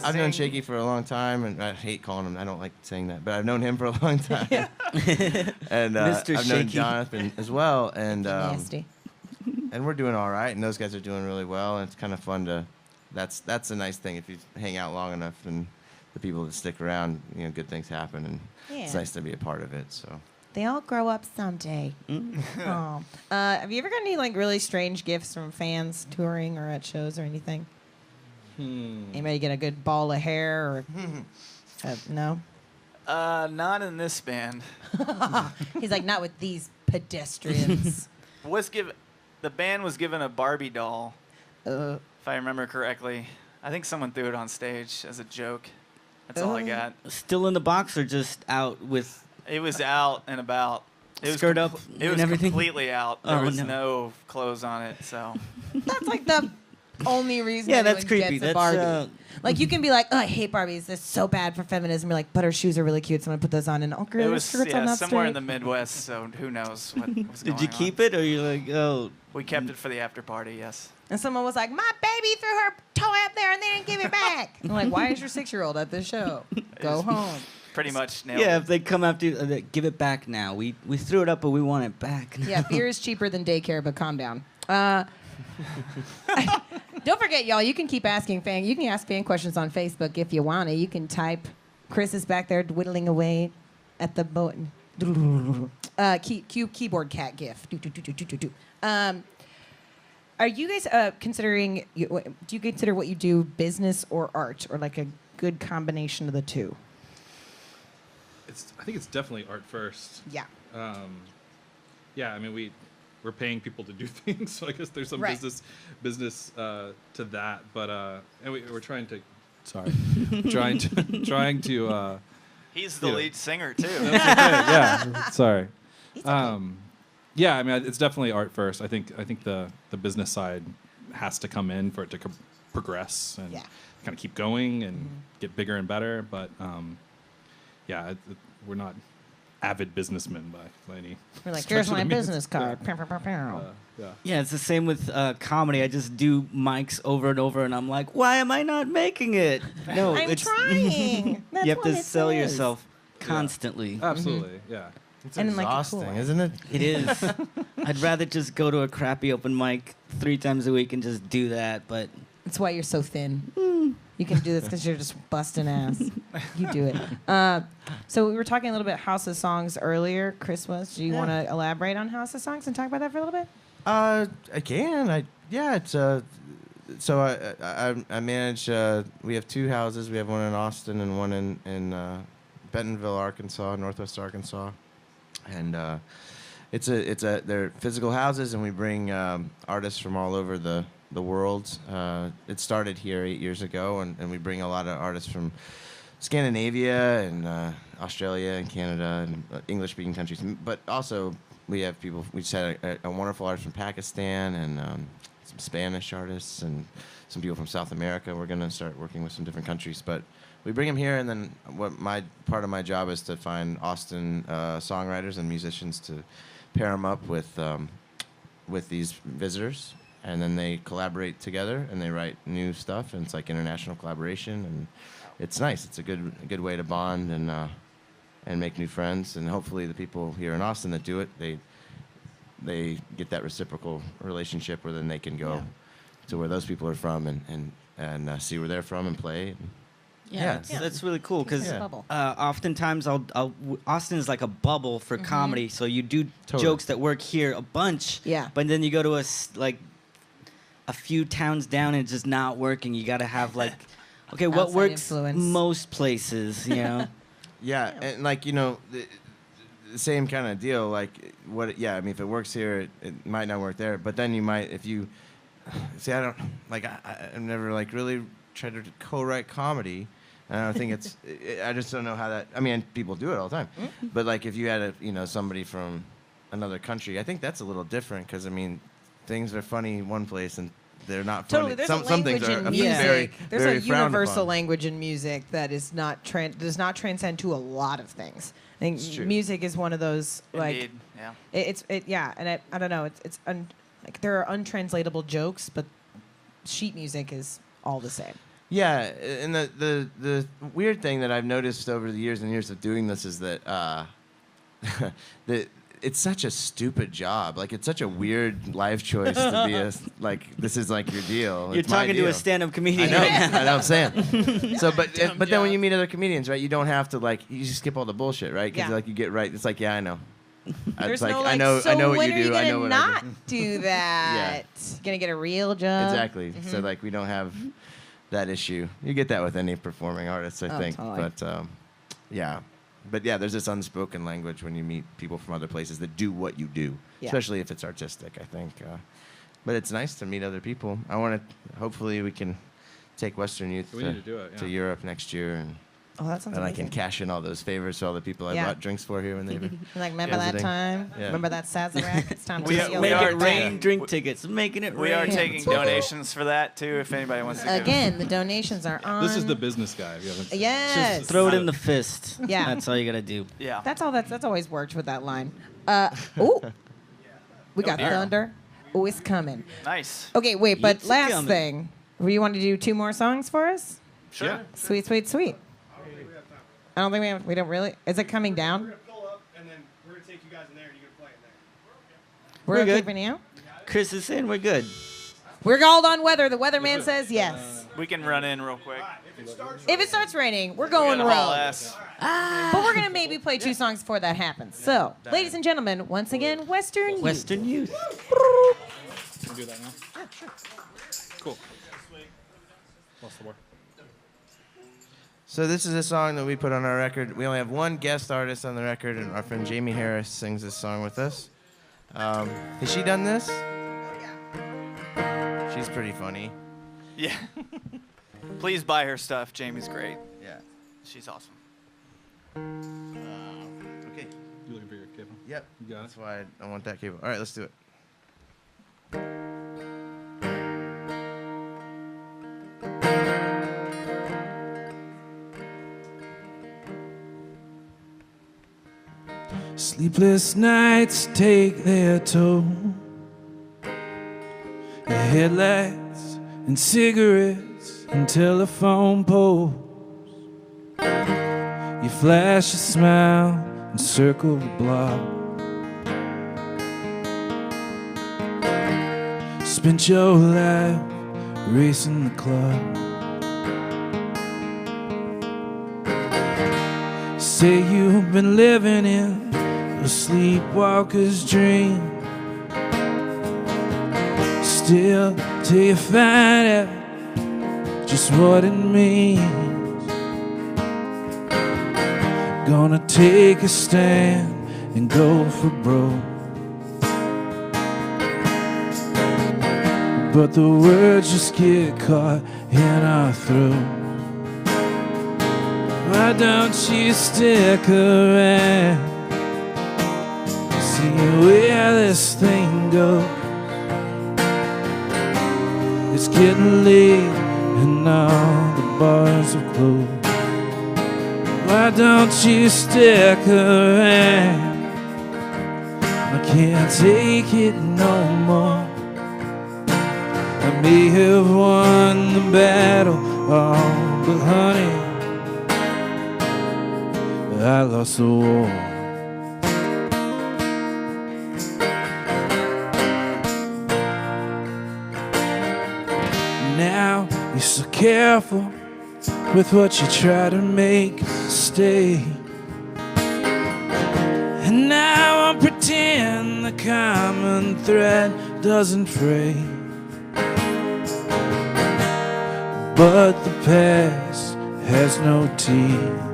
Speaker 4: I've known Shakey for a long time, and I hate calling him. I don't like saying that, but I've known him for a long time. And
Speaker 1: Mr.
Speaker 4: I've known
Speaker 1: Shakey.
Speaker 4: Jonathan as well, and
Speaker 2: Nasty.
Speaker 4: and we're doing all right, and those guys are doing really well, and it's kind of fun to. That's a nice thing if you hang out long enough, and the people that stick around, good things happen, and it's
Speaker 2: Yeah.
Speaker 4: nice to be a part of it. So.
Speaker 2: They all grow up someday. Oh. Have you ever got any really strange gifts from fans touring or at shows or anything? Anybody get a good ball of hair or no?
Speaker 6: Not in this band.
Speaker 2: He's like, not with these pedestrians.
Speaker 6: The band was given a Barbie doll,
Speaker 2: uh,
Speaker 6: if I remember correctly. I think someone threw it on stage as a joke. That's all I got.
Speaker 1: Still in the box or just out with?
Speaker 6: It was out and about. It was
Speaker 1: Skirt up
Speaker 6: It
Speaker 1: and
Speaker 6: was
Speaker 1: everything?
Speaker 6: completely out. There
Speaker 1: Oh,
Speaker 6: was
Speaker 1: no.
Speaker 6: no clothes on it. So
Speaker 2: that's like the only reason.
Speaker 1: Yeah, that's
Speaker 2: anyone
Speaker 1: creepy.
Speaker 2: Gets a
Speaker 1: That's
Speaker 2: Barbie. Like you can be like, oh, I hate Barbies. This is so bad for feminism. You're like, but her shoes are really cute, so I'm gonna put those on. And oh, girl,
Speaker 6: it
Speaker 2: her
Speaker 6: was
Speaker 2: skirts on that
Speaker 6: somewhere in
Speaker 2: straight.
Speaker 6: the Midwest. So who knows what was going
Speaker 1: Did you
Speaker 6: on.
Speaker 1: keep it or you're like, oh?
Speaker 6: We kept it for the after party. Yes.
Speaker 2: And someone was like, my baby threw her toy up there and they didn't give it back. I'm like, why is your 6-year-old at this show? Go home.
Speaker 6: Pretty much nailed
Speaker 1: Yeah,
Speaker 6: it.
Speaker 1: if they come after you, give it back now. We threw it up, but we want it back.
Speaker 2: Yeah, beer is cheaper than daycare, but calm down. Don't forget, y'all, you can keep asking you can ask fan questions on Facebook if you want to. You can type. Chris is back there whittling away at the button. Keyboard cat gif. Are you guys considering, do you consider what you do business or art, or like a good combination of the two?
Speaker 5: I think it's definitely art first.
Speaker 2: Yeah.
Speaker 5: Yeah, I mean we're paying people to do things, so I guess there's some
Speaker 2: Right.
Speaker 5: business to that. But and we're trying to, trying to.
Speaker 6: He's the
Speaker 5: Yeah.
Speaker 6: lead singer too.
Speaker 5: Yeah, sorry. Yeah, I mean it's definitely art first. I think the business side has to come in for it to progress and
Speaker 2: Yeah.
Speaker 5: kind of keep going and get bigger and better. But yeah, we're not avid businessman by any.
Speaker 2: We're like,
Speaker 5: stretch
Speaker 2: here's
Speaker 5: of the
Speaker 2: my
Speaker 5: means.
Speaker 2: business card. Pow, pow, pow, pow.
Speaker 5: Yeah.
Speaker 1: Yeah, it's the same with comedy. I just do mics over and over, and I'm like, why am I not making it? No,
Speaker 2: I'm
Speaker 1: it's
Speaker 2: trying. That's
Speaker 1: you have
Speaker 2: what
Speaker 1: to
Speaker 2: it
Speaker 1: sell
Speaker 2: says.
Speaker 1: yourself constantly.
Speaker 5: Absolutely. Yeah.
Speaker 4: It's
Speaker 2: And in, like, a cool
Speaker 4: exhausting,
Speaker 2: way.
Speaker 4: isn't it?
Speaker 1: It is. I'd rather just go to a crappy open mic 3 times a week and just do that, but
Speaker 2: That's why you're so thin. You can do this because you're just busting ass. You do it. So we were talking a little bit House of Songs earlier. Chris was. Do you want to elaborate on House of Songs and talk about that for a little bit?
Speaker 4: I can. It's so I manage. We have 2 houses. We have one in Austin and one in Bentonville, Arkansas, Northwest Arkansas, and they're physical houses, and we bring artists from all over the world. It started here 8 years ago, and we bring a lot of artists from Scandinavia and Australia and Canada and English-speaking countries. But also we have people. We just had a wonderful artist from Pakistan and some Spanish artists and some people from South America. We're going to start working with some different countries, but we bring them here, and then part of my job is to find Austin songwriters and musicians to pair them up with these visitors. And then they collaborate together, and they write new stuff, and it's like international collaboration, and it's nice. It's a good way to bond and make new friends, and hopefully the people here in Austin that do it, they get that reciprocal relationship where then they can go to where those people are from and see where they're from and play. Yeah.
Speaker 1: So that's really cool because
Speaker 2: Yeah. Bubble.
Speaker 1: oftentimes Austin is like a bubble for comedy, so you do jokes that work here a bunch,
Speaker 2: Yeah.
Speaker 1: but then you go to a few towns down and it's just not working. You got to have like, okay, what
Speaker 2: Outside
Speaker 1: works
Speaker 2: influence.
Speaker 1: most places, you know?
Speaker 4: Yeah, and like the same kind of deal. Like I mean, if it works here, it might not work there. But then you might, if you see, I don't like. I've never like really tried to co-write comedy. And I don't think it's. I just don't know how that. I mean, people do it all the time. But like, if you had somebody from another country, I think that's a little different because I mean, things are funny in one place and they're not funny.
Speaker 2: Totally. There's
Speaker 4: some
Speaker 2: a
Speaker 4: things
Speaker 2: language
Speaker 4: are
Speaker 2: in music.
Speaker 4: very,
Speaker 2: There's
Speaker 4: very
Speaker 2: a
Speaker 4: frowned
Speaker 2: universal
Speaker 4: upon.
Speaker 2: language in music that is not does not transcend to a lot of things. I think
Speaker 4: It's true.
Speaker 2: music is one of those like
Speaker 6: Indeed. Yeah.
Speaker 2: and I don't know. Like there are untranslatable jokes, but sheet music is all the same.
Speaker 4: Yeah, and the weird thing that I've noticed over the years and years of doing this is that that it's such a stupid job. Like it's such a weird life choice to be this is like your deal.
Speaker 1: You're
Speaker 4: It's my
Speaker 1: talking to a
Speaker 4: deal.
Speaker 1: stand-up
Speaker 4: I
Speaker 1: comedian.
Speaker 4: know,
Speaker 1: right now.
Speaker 4: I know what I'm saying. So, but then when you meet other comedians, right, you don't have to you just skip all the bullshit, right? Because
Speaker 2: Yeah.
Speaker 4: you get right. It's like, yeah, I know.
Speaker 2: There's
Speaker 4: It's like
Speaker 2: no
Speaker 4: I know what
Speaker 2: when
Speaker 4: you
Speaker 2: are
Speaker 4: do.
Speaker 2: you
Speaker 4: I know
Speaker 2: gonna
Speaker 4: what
Speaker 2: not
Speaker 4: I do.
Speaker 2: do that? Gonna get a real job?
Speaker 4: Exactly. So we don't have that issue. You get that with any performing artist, I
Speaker 2: Oh,
Speaker 4: think.
Speaker 2: totally.
Speaker 4: But there's this unspoken language when you meet people from other places that do what you do,
Speaker 2: Yeah.
Speaker 4: especially if it's artistic, I think. But it's nice to meet other people. Hopefully we can take Western Youth
Speaker 5: We need to do it,
Speaker 4: to
Speaker 5: yeah.
Speaker 4: Europe next year, and
Speaker 2: Oh, that sounds
Speaker 4: I
Speaker 2: amazing.
Speaker 4: can cash in all those favors to all the people I
Speaker 2: Yeah.
Speaker 4: bought drinks for here when they were
Speaker 2: Like, remember that
Speaker 4: visiting.
Speaker 2: time?
Speaker 4: Yeah.
Speaker 2: Remember that Sazerac? It's time to
Speaker 6: We
Speaker 2: steal
Speaker 6: are-
Speaker 1: Make
Speaker 2: your
Speaker 1: it
Speaker 6: we
Speaker 2: time.
Speaker 1: rain, drink tickets. Making it
Speaker 6: We
Speaker 1: rain.
Speaker 6: are taking
Speaker 2: Woo.
Speaker 6: donations for that too. If anybody wants to give.
Speaker 2: Again, the donations are on.
Speaker 5: This is the business guy. If you haven't seen.
Speaker 2: Yes.
Speaker 1: Just throw it in the fist.
Speaker 2: Yeah.
Speaker 1: That's all you got to do.
Speaker 6: Yeah.
Speaker 2: That's always worked with that line. Ooh. We got
Speaker 6: dear.
Speaker 2: thunder. Oh, it's coming.
Speaker 6: Nice.
Speaker 2: Okay, wait, but
Speaker 1: It's
Speaker 2: last
Speaker 1: coming.
Speaker 2: thing. You want to do 2 more songs for us?
Speaker 6: Sure.
Speaker 5: Yeah.
Speaker 2: Sweet, sweet, sweet. I don't think we don't really. Is it coming down?
Speaker 7: We're gonna pull up and then we're gonna take you guys in there and you're gonna play in there.
Speaker 2: We're
Speaker 1: We're
Speaker 2: okay
Speaker 1: good.
Speaker 2: for now?
Speaker 1: Chris is saying we're good.
Speaker 2: We're called on weather. The weatherman says yes.
Speaker 6: We can run in real quick.
Speaker 2: If it starts raining, we're
Speaker 6: We're
Speaker 2: going
Speaker 6: gonna haul
Speaker 2: rogue.
Speaker 6: ass.
Speaker 2: But we're going to maybe play 2 songs before that happens. So, ladies and gentlemen, once again, Western Youth.
Speaker 1: Western Youth.
Speaker 5: Can we do that now? Yeah, sure. Cool. Lost the war.
Speaker 4: So this is a song that we put on our record. We only have one guest artist on the record, and our friend Jamie Harris sings this song with us. Has she done this? She's pretty funny.
Speaker 6: Yeah. Please buy her stuff. Jamie's great.
Speaker 4: Yeah.
Speaker 6: She's awesome.
Speaker 4: Okay.
Speaker 5: You looking for your cable?
Speaker 4: Yep.
Speaker 5: You got it.
Speaker 4: That's why I want that cable. All right, let's do it.
Speaker 3: Sleepless nights take their toll. The headlights and cigarettes and telephone poles. You flash a smile and circle the block. Spent your life racing the clock. Say you've been living in a sleepwalker's dream. Still till you find out just what it means. Gonna take a stand and go for broke. But the words just get caught in our throat. Why don't you stick around, see where this thing goes? It's getting late and all the bars are closed. Why don't you stick around? I can't take it no more. I may have won the battle, oh, but honey, I lost the war. Now you're so careful with what you try to make stay. And now I pretend the common thread doesn't fray. But the past has no teeth.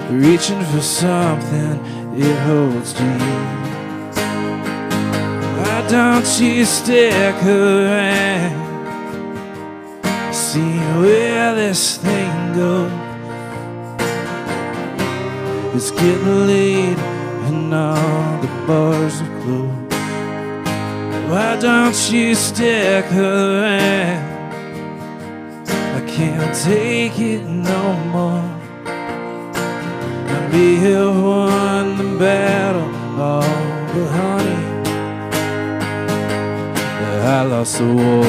Speaker 3: Reaching for something it holds deep. Why don't you stick around, see where this thing goes? It's getting late and all the bars are closed. Why don't you stick around? I can't take it no more. I may have won the battle, oh, but honey, I lost the war.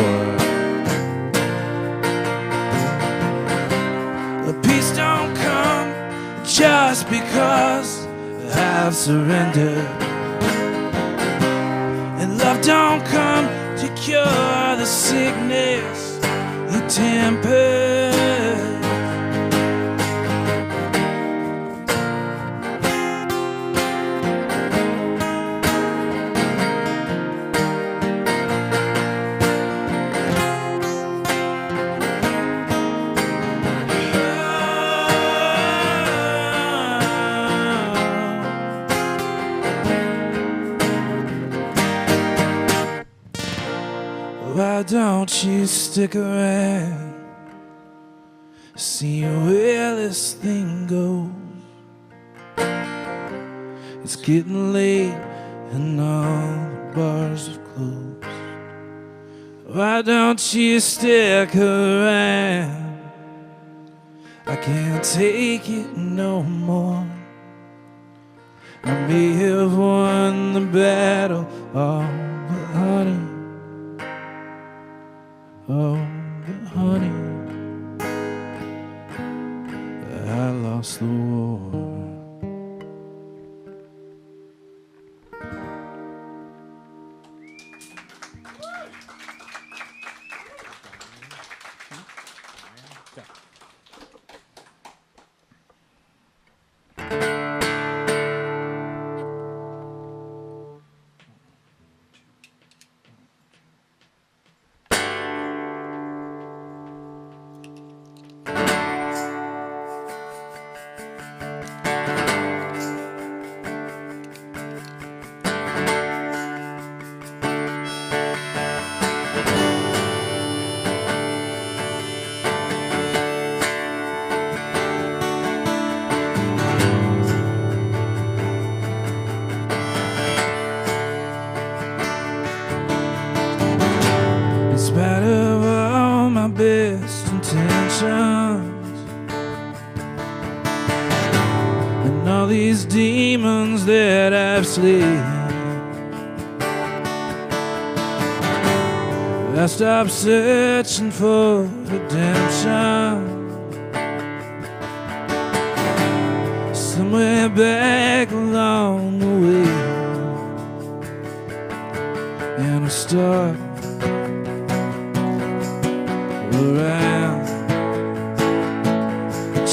Speaker 3: The peace don't come just because I've surrendered. Love don't come to cure the sickness you tempered. Why don't you stick around, see where this thing goes? It's getting late and all the bars have closed. Why don't you stick around? I can't take it no more. I may have won the battle, oh, but honey, oh, but honey, I lost the war. these demons that I've slain. I stopped searching for redemption. Somewhere back along the way, and I start around,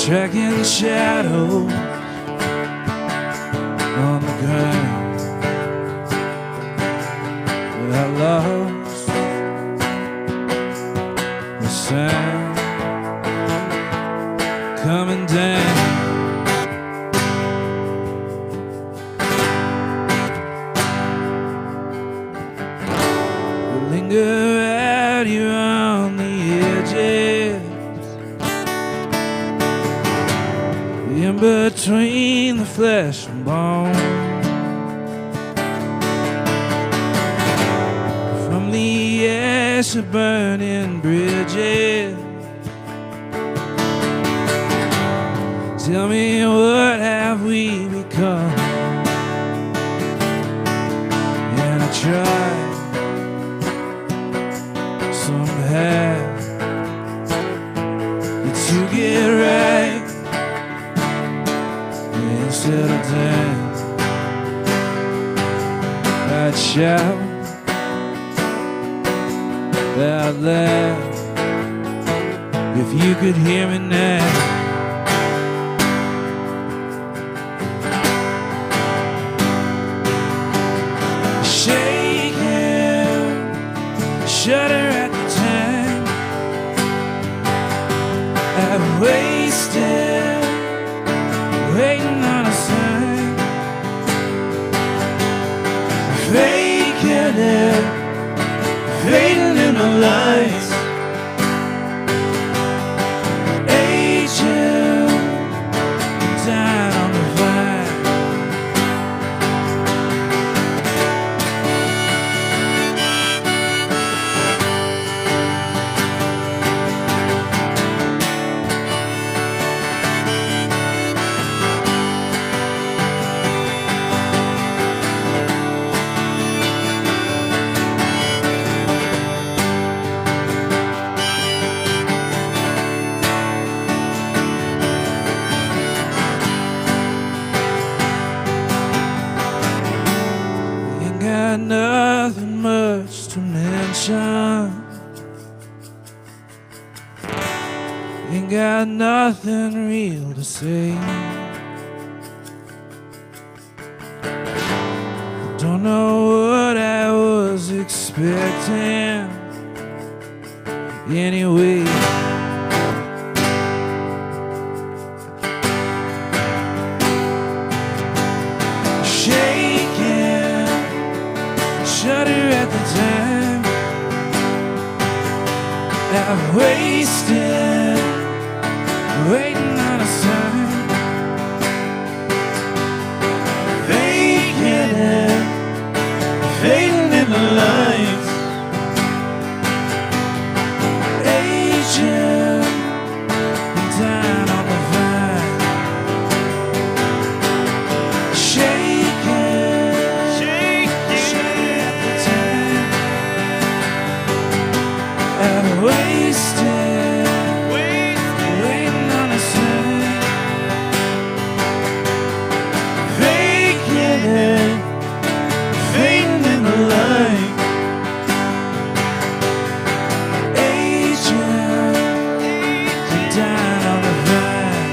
Speaker 3: tracking shadows on the ground. I lost the sound coming down. Linger out here on the edges, in between the flesh and bone. From the ash of burning bridges, tell me, what have we become? And I tried somehow to get right instead of down. I'd shout out loud if you could hear me now. Shaking, shudder at the time I've wasted, waiting on a sign, faking it, fading in the lights, aging, down on the vine. Ain't got nothing much to mention. Ain't got nothing real to say. Don't know what I was expecting anyway. Shaking, shudder at the time I've wasted, waiting on a sign, faking it, fading in the lights, aging, down on the vine, shaking, shudder at the time I've wasted, waiting on a sign, faking it, fading in the light, aging, down on the vine,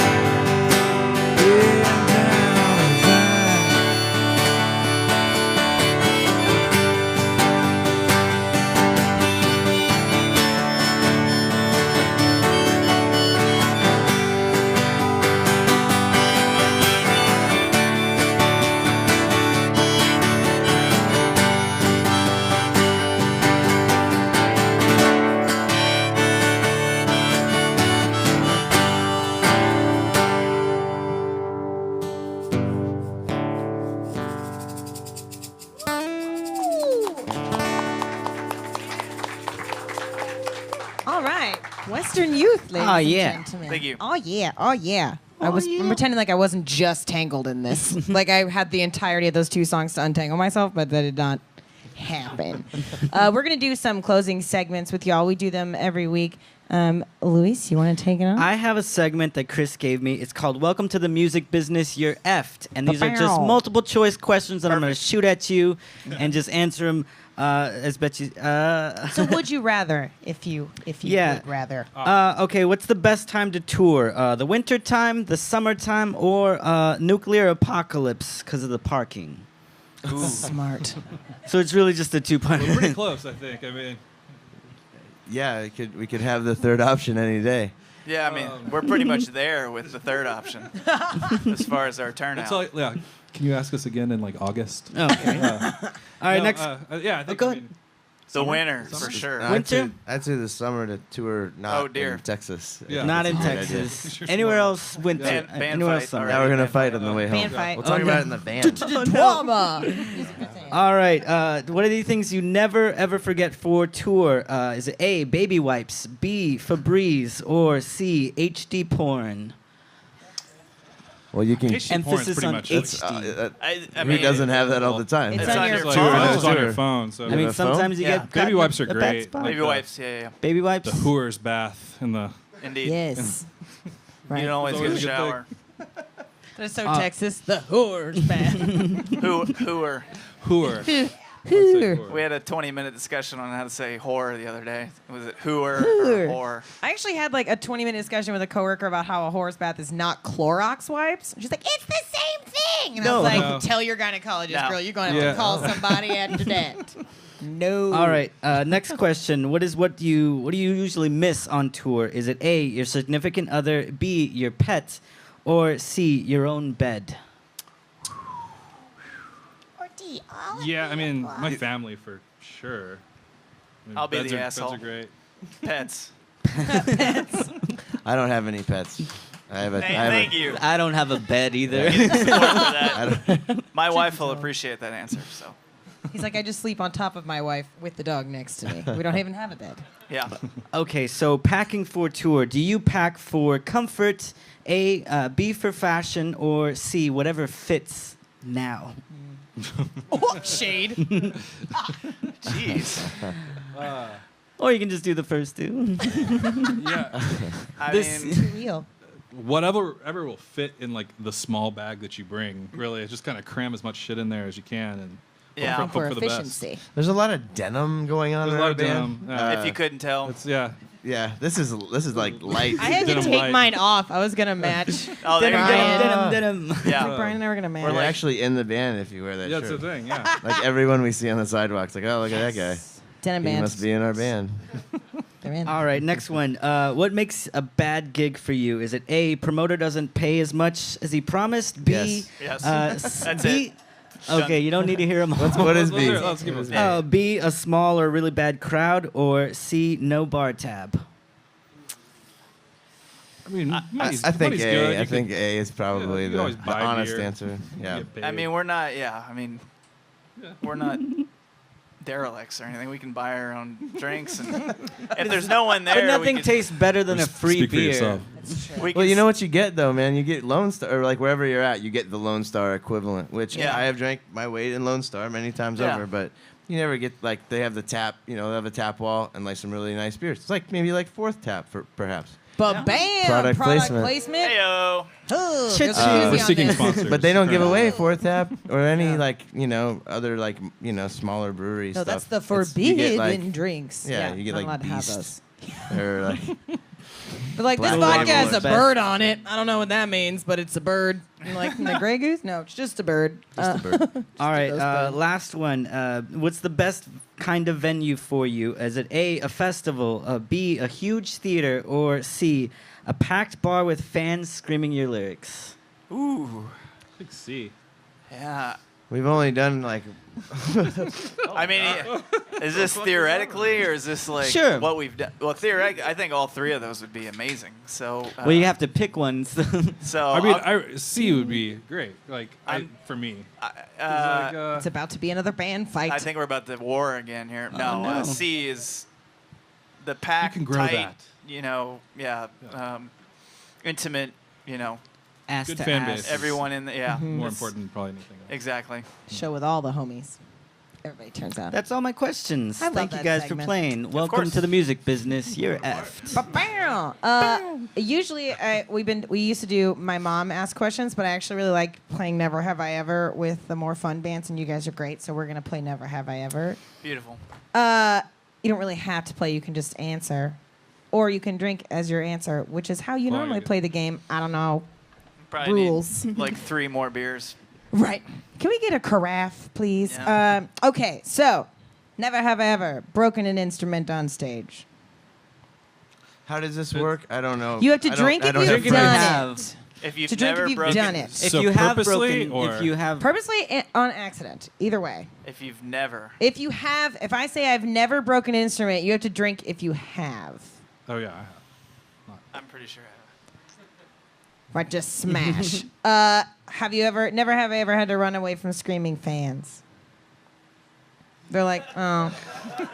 Speaker 3: yeah, down on the vine.
Speaker 2: All right. Western Youth, ladies
Speaker 1: Oh,
Speaker 2: and
Speaker 1: yeah.
Speaker 2: gentlemen.
Speaker 6: Thank you.
Speaker 2: Oh, yeah. Oh, yeah. I'm pretending like I wasn't just tangled in this. Like I had the entirety of those 2 songs to untangle myself, but that did not happen. We're gonna do some closing segments with y'all. We do them every week. Luis, you want to take it on?
Speaker 1: I have a segment that Chris gave me. It's called "Welcome to the Music Business. You're effed," and these are just multiple choice questions that I'm going to shoot at you, and just answer them as best you.
Speaker 2: So would you rather? If you
Speaker 1: Yeah.
Speaker 2: would rather.
Speaker 1: Okay, what's the best time to tour? The winter time, the summertime, or nuclear apocalypse because of the parking?
Speaker 2: Smart.
Speaker 1: So it's really just a two-part.
Speaker 5: We're pretty close, I think. I mean,
Speaker 4: Yeah, we could have the third option any day.
Speaker 6: Yeah, I mean, we're pretty much there with the third option as far as our turnout.
Speaker 5: it's all, yeah. Can you ask us again in like August?
Speaker 1: Okay. All right,
Speaker 5: No,
Speaker 1: next.
Speaker 5: yeah, I think.
Speaker 1: go
Speaker 5: I
Speaker 1: ahead.
Speaker 5: mean,
Speaker 6: the winner,
Speaker 5: Summer?
Speaker 6: for sure.
Speaker 1: Winter?
Speaker 4: I'd say the summer to tour not
Speaker 6: Oh, dear.
Speaker 4: in Texas.
Speaker 5: Yeah.
Speaker 1: Not in
Speaker 4: That's a great idea.
Speaker 1: Texas.
Speaker 5: Sure.
Speaker 1: Anywhere else, winter.
Speaker 6: Band
Speaker 1: Anywhere else,
Speaker 6: fight
Speaker 1: summer.
Speaker 6: already.
Speaker 4: Now we're gonna
Speaker 6: Band
Speaker 4: fight
Speaker 6: fight.
Speaker 4: on the way
Speaker 2: Band
Speaker 4: home.
Speaker 2: fight.
Speaker 4: We'll talk about it in the van.
Speaker 2: Drama.
Speaker 1: All right. What are the things you never ever forget for tour? Is it A, baby wipes, B, Febreze, or C, HD porn?
Speaker 4: Well, you can.
Speaker 5: HD porn's
Speaker 1: Emphasis
Speaker 5: pretty
Speaker 1: on
Speaker 5: much
Speaker 1: HD.
Speaker 6: I
Speaker 4: Who
Speaker 6: mean,
Speaker 4: doesn't have that all the time?
Speaker 2: It's
Speaker 6: It's
Speaker 2: on
Speaker 6: on
Speaker 2: your
Speaker 6: your
Speaker 5: Like,
Speaker 6: phone.
Speaker 5: it's on your
Speaker 4: Sure.
Speaker 5: phone. So
Speaker 1: I mean,
Speaker 4: have a phone?
Speaker 1: sometimes you
Speaker 6: Yeah.
Speaker 1: get
Speaker 5: Baby
Speaker 1: caught
Speaker 5: wipes
Speaker 1: in
Speaker 5: are
Speaker 1: a bad
Speaker 5: great.
Speaker 1: spot.
Speaker 5: Like
Speaker 6: Baby wipes, yeah.
Speaker 1: Baby wipes.
Speaker 5: the Hooers bath and the.
Speaker 6: Indeed.
Speaker 2: Yes.
Speaker 6: You
Speaker 2: Right.
Speaker 6: don't always
Speaker 5: It's
Speaker 6: get a
Speaker 5: always a good
Speaker 6: shower.
Speaker 2: That's so Texas. The whores, man.
Speaker 6: Hooer.
Speaker 5: Hooer.
Speaker 2: Hooer.
Speaker 6: We had a 20-minute discussion on how to say whore the other day. Was it hooer
Speaker 2: Hooer.
Speaker 6: or whore?
Speaker 2: I actually had like a 20-minute discussion with a coworker about how a horse bath is not Clorox wipes. She's like, it's the same thing. And I was
Speaker 1: No.
Speaker 2: like,
Speaker 5: No.
Speaker 2: tell your gynecologist,
Speaker 6: No.
Speaker 2: girl, you're going to have
Speaker 5: Yeah.
Speaker 2: to call somebody after that. No.
Speaker 1: All right. Next question. What do you usually miss on tour? Is it A, your significant other, B, your pet, or C, your own bed?
Speaker 2: Or D, all of
Speaker 5: Yeah,
Speaker 2: the
Speaker 5: I mean,
Speaker 2: above.
Speaker 5: my family for sure. I mean,
Speaker 6: I'll be
Speaker 5: beds
Speaker 6: the
Speaker 5: are,
Speaker 6: asshole.
Speaker 5: Beds are great.
Speaker 6: Pets.
Speaker 4: I don't have any pets. I have a.
Speaker 6: Thank you.
Speaker 1: I don't have a bed either.
Speaker 6: Support for that.
Speaker 4: I don't,
Speaker 6: My wife will appreciate that answer. So,
Speaker 2: He's like, I just sleep on top of my wife with the dog next to me. We don't even have a bed.
Speaker 6: yeah.
Speaker 1: Okay, so packing for tour. Do you pack for comfort, A, B for fashion, or C, whatever fits now?
Speaker 2: Oh, shade.
Speaker 6: Jeez.
Speaker 1: Or you can just do the first two.
Speaker 5: Yeah.
Speaker 6: I
Speaker 1: This-
Speaker 6: mean,
Speaker 2: Too real.
Speaker 5: Whatever ever will fit in like the small bag that you bring. Really, just kind of cram as much shit in there as you can and
Speaker 6: Yeah.
Speaker 5: hope
Speaker 2: For
Speaker 5: for the best.
Speaker 2: efficiency.
Speaker 4: there's a lot of denim going on
Speaker 5: There's
Speaker 4: in
Speaker 5: a lot
Speaker 4: our
Speaker 5: of
Speaker 4: band.
Speaker 5: denim,
Speaker 6: if you couldn't tell.
Speaker 5: It's yeah.
Speaker 4: Yeah, this is like light.
Speaker 2: I had to
Speaker 5: Denim
Speaker 2: take
Speaker 5: white.
Speaker 2: mine off. I was going to match.
Speaker 6: Oh, there you
Speaker 1: Denim,
Speaker 6: go.
Speaker 1: denim, denim, denim.
Speaker 6: Yeah.
Speaker 2: Brian and I were going to match.
Speaker 4: You're
Speaker 6: like-
Speaker 4: actually in the band if you wear that
Speaker 5: Yeah, that's
Speaker 4: shirt.
Speaker 5: the thing. Yeah.
Speaker 4: Like everyone we see on the sidewalks, like, oh, look at that guy.
Speaker 2: Denim
Speaker 4: He
Speaker 2: band.
Speaker 4: must be in our band.
Speaker 2: They're in.
Speaker 1: All right, next one. What makes a bad gig for you? Is it A, promoter doesn't pay as much as he promised? B,
Speaker 6: Yes.
Speaker 1: That's
Speaker 6: it.
Speaker 1: Okay, you don't need to hear them all.
Speaker 4: What is B?
Speaker 5: Let's give it.
Speaker 1: B, a small or really bad crowd, or C, no bar tab.
Speaker 5: I mean,
Speaker 4: I
Speaker 5: money's
Speaker 4: think
Speaker 5: money's
Speaker 4: A.
Speaker 5: good.
Speaker 4: I
Speaker 5: You
Speaker 4: think A is probably
Speaker 5: you can
Speaker 4: the
Speaker 5: always buy
Speaker 4: honest
Speaker 5: beer.
Speaker 4: answer. Yeah.
Speaker 5: get paid.
Speaker 6: I mean, we're not. Yeah. I mean,
Speaker 5: Yeah.
Speaker 6: we're not derelicts or anything. We can buy our own drinks, and if there's no one there,
Speaker 1: But nothing
Speaker 6: we can,
Speaker 1: tastes better than a free
Speaker 5: Speak for
Speaker 1: beer.
Speaker 5: yourself.
Speaker 6: we
Speaker 4: Well,
Speaker 6: can
Speaker 4: you know what you get though, man. You get Lone Star, or like wherever you're at, you get the Lone Star equivalent. Which
Speaker 6: Yeah.
Speaker 4: I have drank my weight in Lone Star many times
Speaker 6: Yeah.
Speaker 4: over, but you never get like they have the tap. You know, they have a tap wall and like some really nice beers. It's like maybe like fourth tap for perhaps.
Speaker 2: But bam!
Speaker 4: Product placement.
Speaker 6: Heyo.
Speaker 2: Oh,
Speaker 1: Shit,
Speaker 2: go
Speaker 1: we're
Speaker 2: easy on
Speaker 5: seeking
Speaker 2: this.
Speaker 5: sponsors.
Speaker 4: But they don't give
Speaker 5: currently.
Speaker 4: away fourth tap or any like other like smaller brewery
Speaker 2: No,
Speaker 4: stuff.
Speaker 2: that's the
Speaker 4: It's- you get,
Speaker 2: forbidden
Speaker 4: like,
Speaker 2: drinks.
Speaker 4: Yeah, you get,
Speaker 2: not
Speaker 4: like,
Speaker 2: allowed to have
Speaker 4: Beast.
Speaker 2: those.
Speaker 4: or like
Speaker 2: But like this
Speaker 4: Black
Speaker 2: vodka has
Speaker 4: Label
Speaker 2: a
Speaker 4: is
Speaker 2: bird on it. I don't know what that means, but it's a bird. And like the Grey Goose? No, it's just a bird.
Speaker 4: just a bird.
Speaker 1: All right,
Speaker 2: those birds.
Speaker 1: last one. What's the best kind of venue for you? Is it A, a festival, B, a huge theater, or C, a packed bar with fans screaming your lyrics?
Speaker 6: Ooh.
Speaker 5: Big C.
Speaker 6: Yeah.
Speaker 4: We've only done like
Speaker 6: I mean, is this theoretically or is this like
Speaker 1: Sure.
Speaker 6: what we've done? Well, theoretically, I think all three of those would be amazing. So.
Speaker 1: Well, you have to pick one. So
Speaker 6: So.
Speaker 5: I mean,
Speaker 6: I'll-
Speaker 5: C would be great. Like for me.
Speaker 6: I,
Speaker 5: Like,
Speaker 2: It's about to be another band fight.
Speaker 6: I think we're about to war again here. No,
Speaker 1: no.
Speaker 6: C is the pack
Speaker 5: can grow
Speaker 6: tight.
Speaker 5: that.
Speaker 6: Yeah. Intimate.
Speaker 1: Ass
Speaker 5: Good
Speaker 1: to
Speaker 5: fan
Speaker 1: ass.
Speaker 5: base.
Speaker 6: Everyone in the
Speaker 5: More
Speaker 6: it's-
Speaker 5: important than probably anything else.
Speaker 6: Exactly.
Speaker 2: Show with all the homies. Everybody turns out.
Speaker 1: That's all my questions.
Speaker 2: I love
Speaker 1: Thank you
Speaker 2: that
Speaker 1: guys
Speaker 2: segment.
Speaker 1: for playing. Welcome
Speaker 6: course.
Speaker 1: to the music business. You're effed.
Speaker 2: Usually, we used to do my mom ask questions, but I actually really like playing Never Have I Ever with the more fun bands, and you guys are great, so we're gonna play Never Have I Ever.
Speaker 6: Beautiful.
Speaker 2: You don't really have to play; you can just answer, or you can drink as your answer, which is how you
Speaker 5: Oh,
Speaker 2: normally
Speaker 5: yeah.
Speaker 2: play the game. I don't know.
Speaker 6: Probably
Speaker 2: Rules.
Speaker 6: need like 3 more beers.
Speaker 2: Right? Can we get a carafe, please?
Speaker 6: Yeah.
Speaker 2: Okay, so never have I ever broken an instrument on stage.
Speaker 4: How does this work? I don't know.
Speaker 2: You have to
Speaker 4: I don't-
Speaker 2: drink
Speaker 4: I
Speaker 2: if
Speaker 4: don't
Speaker 2: you've
Speaker 4: have
Speaker 1: Drink if you
Speaker 2: done
Speaker 1: have.
Speaker 2: it.
Speaker 6: If you've
Speaker 2: To drink
Speaker 6: never
Speaker 2: if you've
Speaker 6: broken,
Speaker 2: done it.
Speaker 1: If
Speaker 5: So
Speaker 1: you have
Speaker 5: purposely,
Speaker 1: broken,
Speaker 5: or-
Speaker 1: if you have
Speaker 2: Purposely on accident. Either way.
Speaker 6: if you've never,
Speaker 2: If I say I've never broken an instrument, you have to drink if you have.
Speaker 5: Oh yeah, I have.
Speaker 6: I'm pretty sure.
Speaker 2: Right, just smash. Never have I ever had to run away from screaming fans? They're like, oh.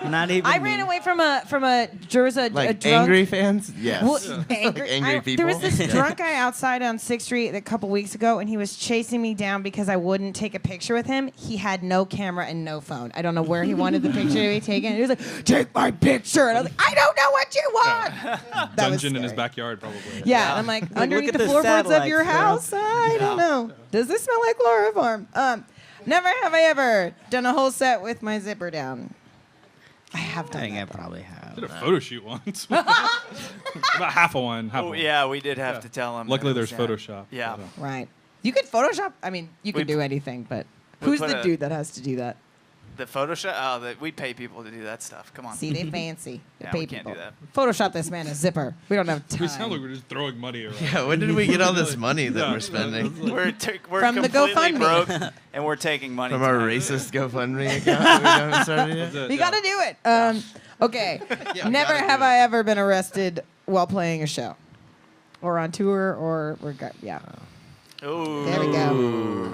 Speaker 1: not even.
Speaker 2: I ran away from a there was a
Speaker 4: Like
Speaker 2: drunk.
Speaker 4: angry fans? Yes.
Speaker 2: Well, angry,
Speaker 4: Like angry people?
Speaker 2: There was this
Speaker 4: Yeah.
Speaker 2: drunk guy outside on 6th Street a couple weeks ago, and he was chasing me down because I wouldn't take a picture with him. He had no camera and no phone. I don't know where he wanted the picture to be taken. He was like, "Take my picture," and I was like, "I don't know what you want." That was
Speaker 5: Dungeon in his
Speaker 2: scary.
Speaker 5: backyard, probably.
Speaker 2: Yeah, I'm like, underneath
Speaker 1: look at
Speaker 2: the
Speaker 1: the
Speaker 2: floorboards of your
Speaker 1: satellites,
Speaker 2: house? I don't know. Does this smell like chloroform? Never have I ever done a whole set with my zipper down. I have
Speaker 1: I
Speaker 2: done
Speaker 1: think I
Speaker 2: that.
Speaker 1: probably
Speaker 5: Did
Speaker 1: have.
Speaker 5: a photo shoot once. About half a one. Half
Speaker 6: Oh
Speaker 5: a one.
Speaker 6: yeah, we did have to tell him.
Speaker 5: Luckily,
Speaker 6: that it
Speaker 5: there's
Speaker 6: was,
Speaker 5: Photoshop.
Speaker 6: Yeah.
Speaker 5: but,
Speaker 2: Right. You could Photoshop. I mean, you
Speaker 6: We
Speaker 2: can do anything, but
Speaker 6: we
Speaker 2: who's
Speaker 6: put
Speaker 2: the
Speaker 6: a-
Speaker 2: dude that has to do that?
Speaker 6: The Photoshop. Oh, we pay people to do that stuff. Come on.
Speaker 2: See, they fancy. They
Speaker 6: Yeah,
Speaker 2: pay
Speaker 6: we can't do
Speaker 2: people.
Speaker 6: that.
Speaker 2: Photoshop this man a zipper. We don't have time.
Speaker 5: We sound like we're just throwing money around.
Speaker 4: Yeah, when did we get all this money that
Speaker 5: Yeah.
Speaker 4: we're spending?
Speaker 6: We're
Speaker 2: From the
Speaker 6: completely
Speaker 2: GoFundMe.
Speaker 6: broke, and we're taking money
Speaker 4: From our
Speaker 6: tonight.
Speaker 4: racist GoFundMe account that we haven't started yet?
Speaker 5: That's it,
Speaker 2: You
Speaker 5: yeah.
Speaker 2: got to do it. Okay.
Speaker 4: Yeah,
Speaker 2: Never
Speaker 4: gotta do
Speaker 2: have
Speaker 4: it.
Speaker 2: I ever been arrested while playing a show, or on tour, or yeah.
Speaker 6: Ooh.
Speaker 2: There we go.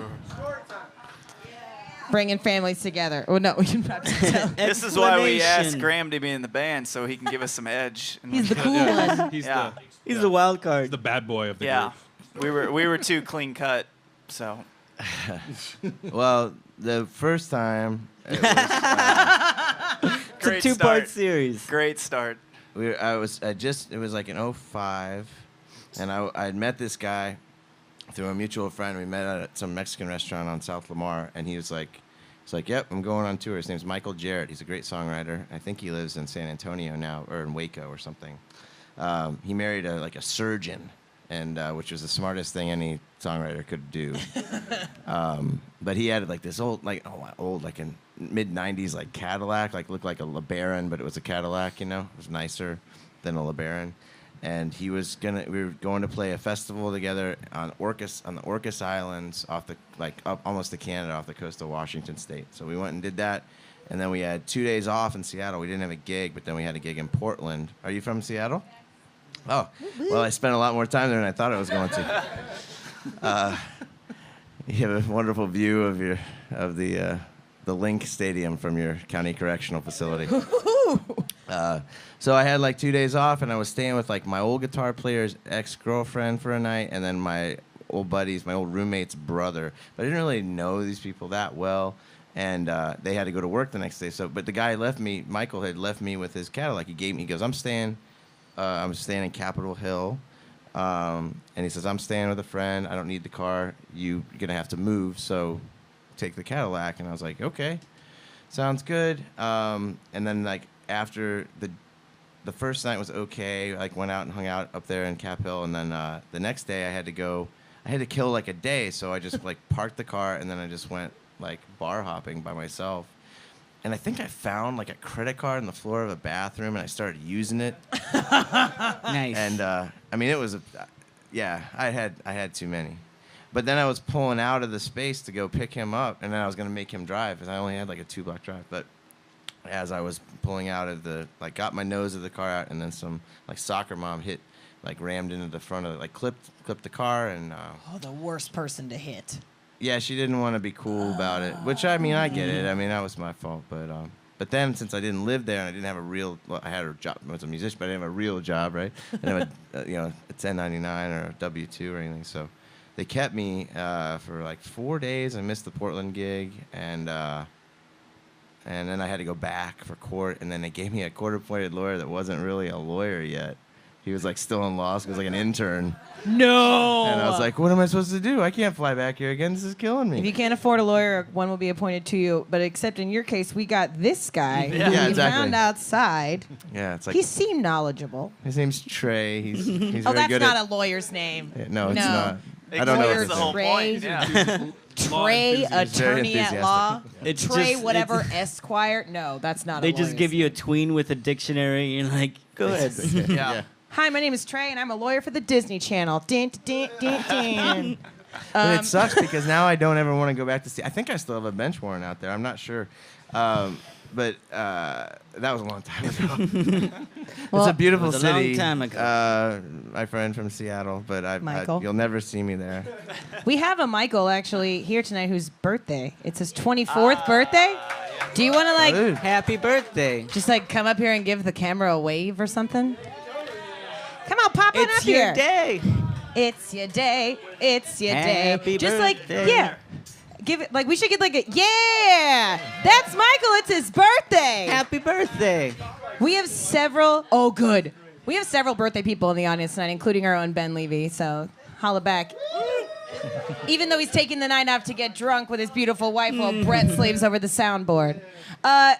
Speaker 2: Bringing families together. Oh no, we didn't have to tell.
Speaker 6: This is why we asked
Speaker 1: Explanation.
Speaker 6: Graham to be in the band so he can give us some edge. And
Speaker 2: He's the cool
Speaker 5: Yeah,
Speaker 2: one.
Speaker 5: he's
Speaker 6: Yeah.
Speaker 1: He's the wild
Speaker 5: the
Speaker 1: card.
Speaker 5: the bad boy of the
Speaker 6: yeah.
Speaker 5: group.
Speaker 6: We were too clean cut, so
Speaker 4: Well, the first time it was,
Speaker 1: It's a
Speaker 6: great
Speaker 1: two-part
Speaker 6: start.
Speaker 1: series.
Speaker 6: Great start.
Speaker 4: it was like in 05, and I had met this guy through a mutual friend. We met at some Mexican restaurant on South Lamar, and he's like, yep, I'm going on tour. His name's Michael Jarrett. He's a great songwriter. I think he lives in San Antonio now, or in Waco or something. He married a surgeon, and which was the smartest thing any songwriter could do. But he had like this old, like in mid '90s like Cadillac, like looked like a LeBaron, but it was a Cadillac. You know, it was nicer than a LeBaron. And we were going to play a festival together on the Orcas Islands off the up almost to Canada off the coast of Washington State. So we went and did that, and then we had 2 days off in Seattle. We didn't have a gig, but then we had a gig in Portland. Are you from Seattle? Oh, well, I spent a lot more time there than I thought I was going to. You have a wonderful view of the Link Stadium from your county correctional facility. So I had like 2 days off, and I was staying with like my old guitar player's ex-girlfriend for a night, and then my old buddies, my old roommate's brother. But I didn't really know these people that well, and they had to go to work the next day. But the guy Michael had left me with his Cadillac. He goes, I'm staying in Capitol Hill. And he says, I'm staying with a friend. I don't need the car. You're going to have to move, so take the Cadillac. And I was like, okay, sounds good. And then, like, after the first night was okay, like, went out and hung out up there in Cap Hill. And then the next day I had to kill, like, a day. So I just, like, parked the car, and then I just went, like, bar hopping by myself. And I think I found, like, a credit card on the floor of a bathroom, and I started using it.
Speaker 1: Nice.
Speaker 4: And I mean, it was I had too many. But then I was pulling out of the space to go pick him up, and then I was gonna make him drive because I only had like a 2-block drive. But as I was pulling out of got my nose of the car out, and then some like soccer mom rammed into the front of it, like clipped the car, and
Speaker 2: Oh, the worst person to hit.
Speaker 4: yeah, she didn't want to be cool about it, which I mean I get it. I mean that was my fault, but then since I didn't live there and I didn't have I had a job. I was a musician, but I didn't have a real job, right? I didn't have a 1099 or a W-2 or anything. So they kept me for like 4 days. I missed the Portland gig, and then I had to go back for court, and then they gave me a court-appointed lawyer that wasn't really a lawyer yet. He was like still in law school, he was like an intern.
Speaker 2: No.
Speaker 4: And I was like, what am I supposed to do? I can't fly back here again. This is killing me.
Speaker 2: If you can't afford a lawyer, one will be appointed to you. But except in your case, we got this guy who we
Speaker 4: exactly.
Speaker 2: found outside.
Speaker 4: Yeah, it's like
Speaker 2: He seemed knowledgeable.
Speaker 4: his name's Trey. He's
Speaker 2: Oh,
Speaker 4: very
Speaker 2: that's
Speaker 4: good
Speaker 2: not
Speaker 4: at.
Speaker 2: a lawyer's name.
Speaker 4: No, it's
Speaker 2: No.
Speaker 4: not. I don't know
Speaker 2: Lawyer's
Speaker 4: what
Speaker 6: the
Speaker 4: his
Speaker 6: whole
Speaker 4: name.
Speaker 6: point.
Speaker 2: Trey.
Speaker 6: Yeah.
Speaker 2: Trey,
Speaker 5: enthusiast.
Speaker 4: Very
Speaker 2: attorney at
Speaker 4: enthusiastic.
Speaker 2: law.
Speaker 1: It's
Speaker 2: Trey,
Speaker 1: just-
Speaker 2: whatever,
Speaker 1: it's-
Speaker 2: Esquire. No, that's not
Speaker 1: They
Speaker 2: a
Speaker 1: just
Speaker 2: lawyer's
Speaker 1: give you a
Speaker 2: name.
Speaker 1: tween with a dictionary, and like, go ahead.
Speaker 6: Yeah.
Speaker 2: Hi, my name is Trey, and I'm a lawyer for the Disney Channel. Din, din, din, din.
Speaker 4: But it sucks because now I don't ever want to go back to see. I think I still have a bench warrant out there. I'm not sure. But that was a long time ago.
Speaker 2: Well,
Speaker 4: it's a beautiful
Speaker 1: it was a long
Speaker 4: city.
Speaker 1: time ago.
Speaker 4: My friend from Seattle, but
Speaker 2: Michael?
Speaker 4: you'll never see me there.
Speaker 2: We have a Michael actually here tonight whose birthday. It's his 24th birthday. Do you want to like
Speaker 4: Dude.
Speaker 1: Happy birthday.
Speaker 2: just like come up here and give the camera a wave or something? Come on, pop on
Speaker 1: It's
Speaker 2: up
Speaker 1: your
Speaker 2: here.
Speaker 1: day.
Speaker 2: It's your day. It's your
Speaker 1: Happy
Speaker 2: day. Just
Speaker 1: birthday.
Speaker 2: like yeah. Give it like we should get like a yeah. That's Michael. It's his birthday.
Speaker 1: Happy birthday.
Speaker 2: We have several. Oh, good. We have several birthday people in the audience tonight, including our own Ben Levy. So holla back. Even though he's taking the night off to get drunk with his beautiful wife while Brett slaves over the soundboard.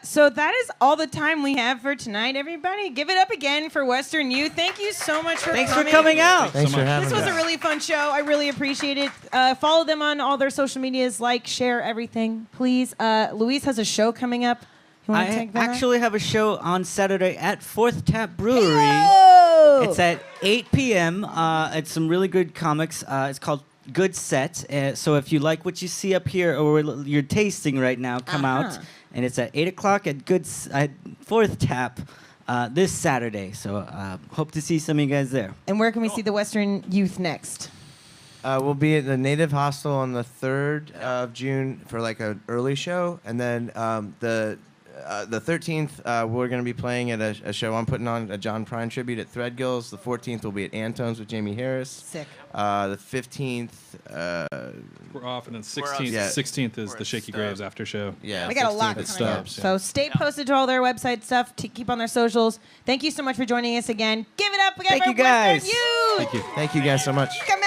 Speaker 2: So that is all the time we have for tonight, everybody. Give it up again for Western Youth. Thank you so much for
Speaker 1: Thanks
Speaker 2: coming.
Speaker 1: for coming out.
Speaker 4: Thanks for having
Speaker 2: This was
Speaker 4: me.
Speaker 2: a really fun show. I really appreciate it. Follow them on all their social medias. Like, share, everything, please. Luis has a show coming up. You want to
Speaker 1: I
Speaker 2: take that?
Speaker 1: actually have a show on Saturday at Fourth Tap Brewery.
Speaker 2: Yo!
Speaker 1: It's at 8 p.m. It's some really good comics. It's called Good Set. So if you like what you see up here or you're tasting right now, come out. And it's at 8 o'clock at at Fourth Tap this Saturday. So hope to see some of you guys there.
Speaker 2: And where can we see the Western Youth next?
Speaker 4: We'll be at the Native Hostel on the 3rd of June for like an early show, and then the 13th we're going to be playing at a show I'm putting on, a John Prine tribute at Threadgills. The 14th will be at Antone's with Jamie Harris.
Speaker 2: Sick.
Speaker 4: The 15th,
Speaker 5: We're off, and then
Speaker 6: We're up.
Speaker 5: 16th,
Speaker 4: Yeah.
Speaker 5: 16th is
Speaker 6: We're
Speaker 5: the
Speaker 6: at
Speaker 5: Shaky
Speaker 6: Stubbs.
Speaker 5: Graves after show.
Speaker 4: yeah,
Speaker 2: We got a
Speaker 4: 16th
Speaker 2: lot
Speaker 4: at
Speaker 2: coming up.
Speaker 4: Stubbs.
Speaker 2: So stay posted to all their website stuff. To keep on their socials. Thank you so much for joining us again. Give it up again
Speaker 1: Thank
Speaker 2: for
Speaker 1: you, guys.
Speaker 2: Western Youth.
Speaker 5: Thank you.
Speaker 4: Thank you guys so much.
Speaker 2: Come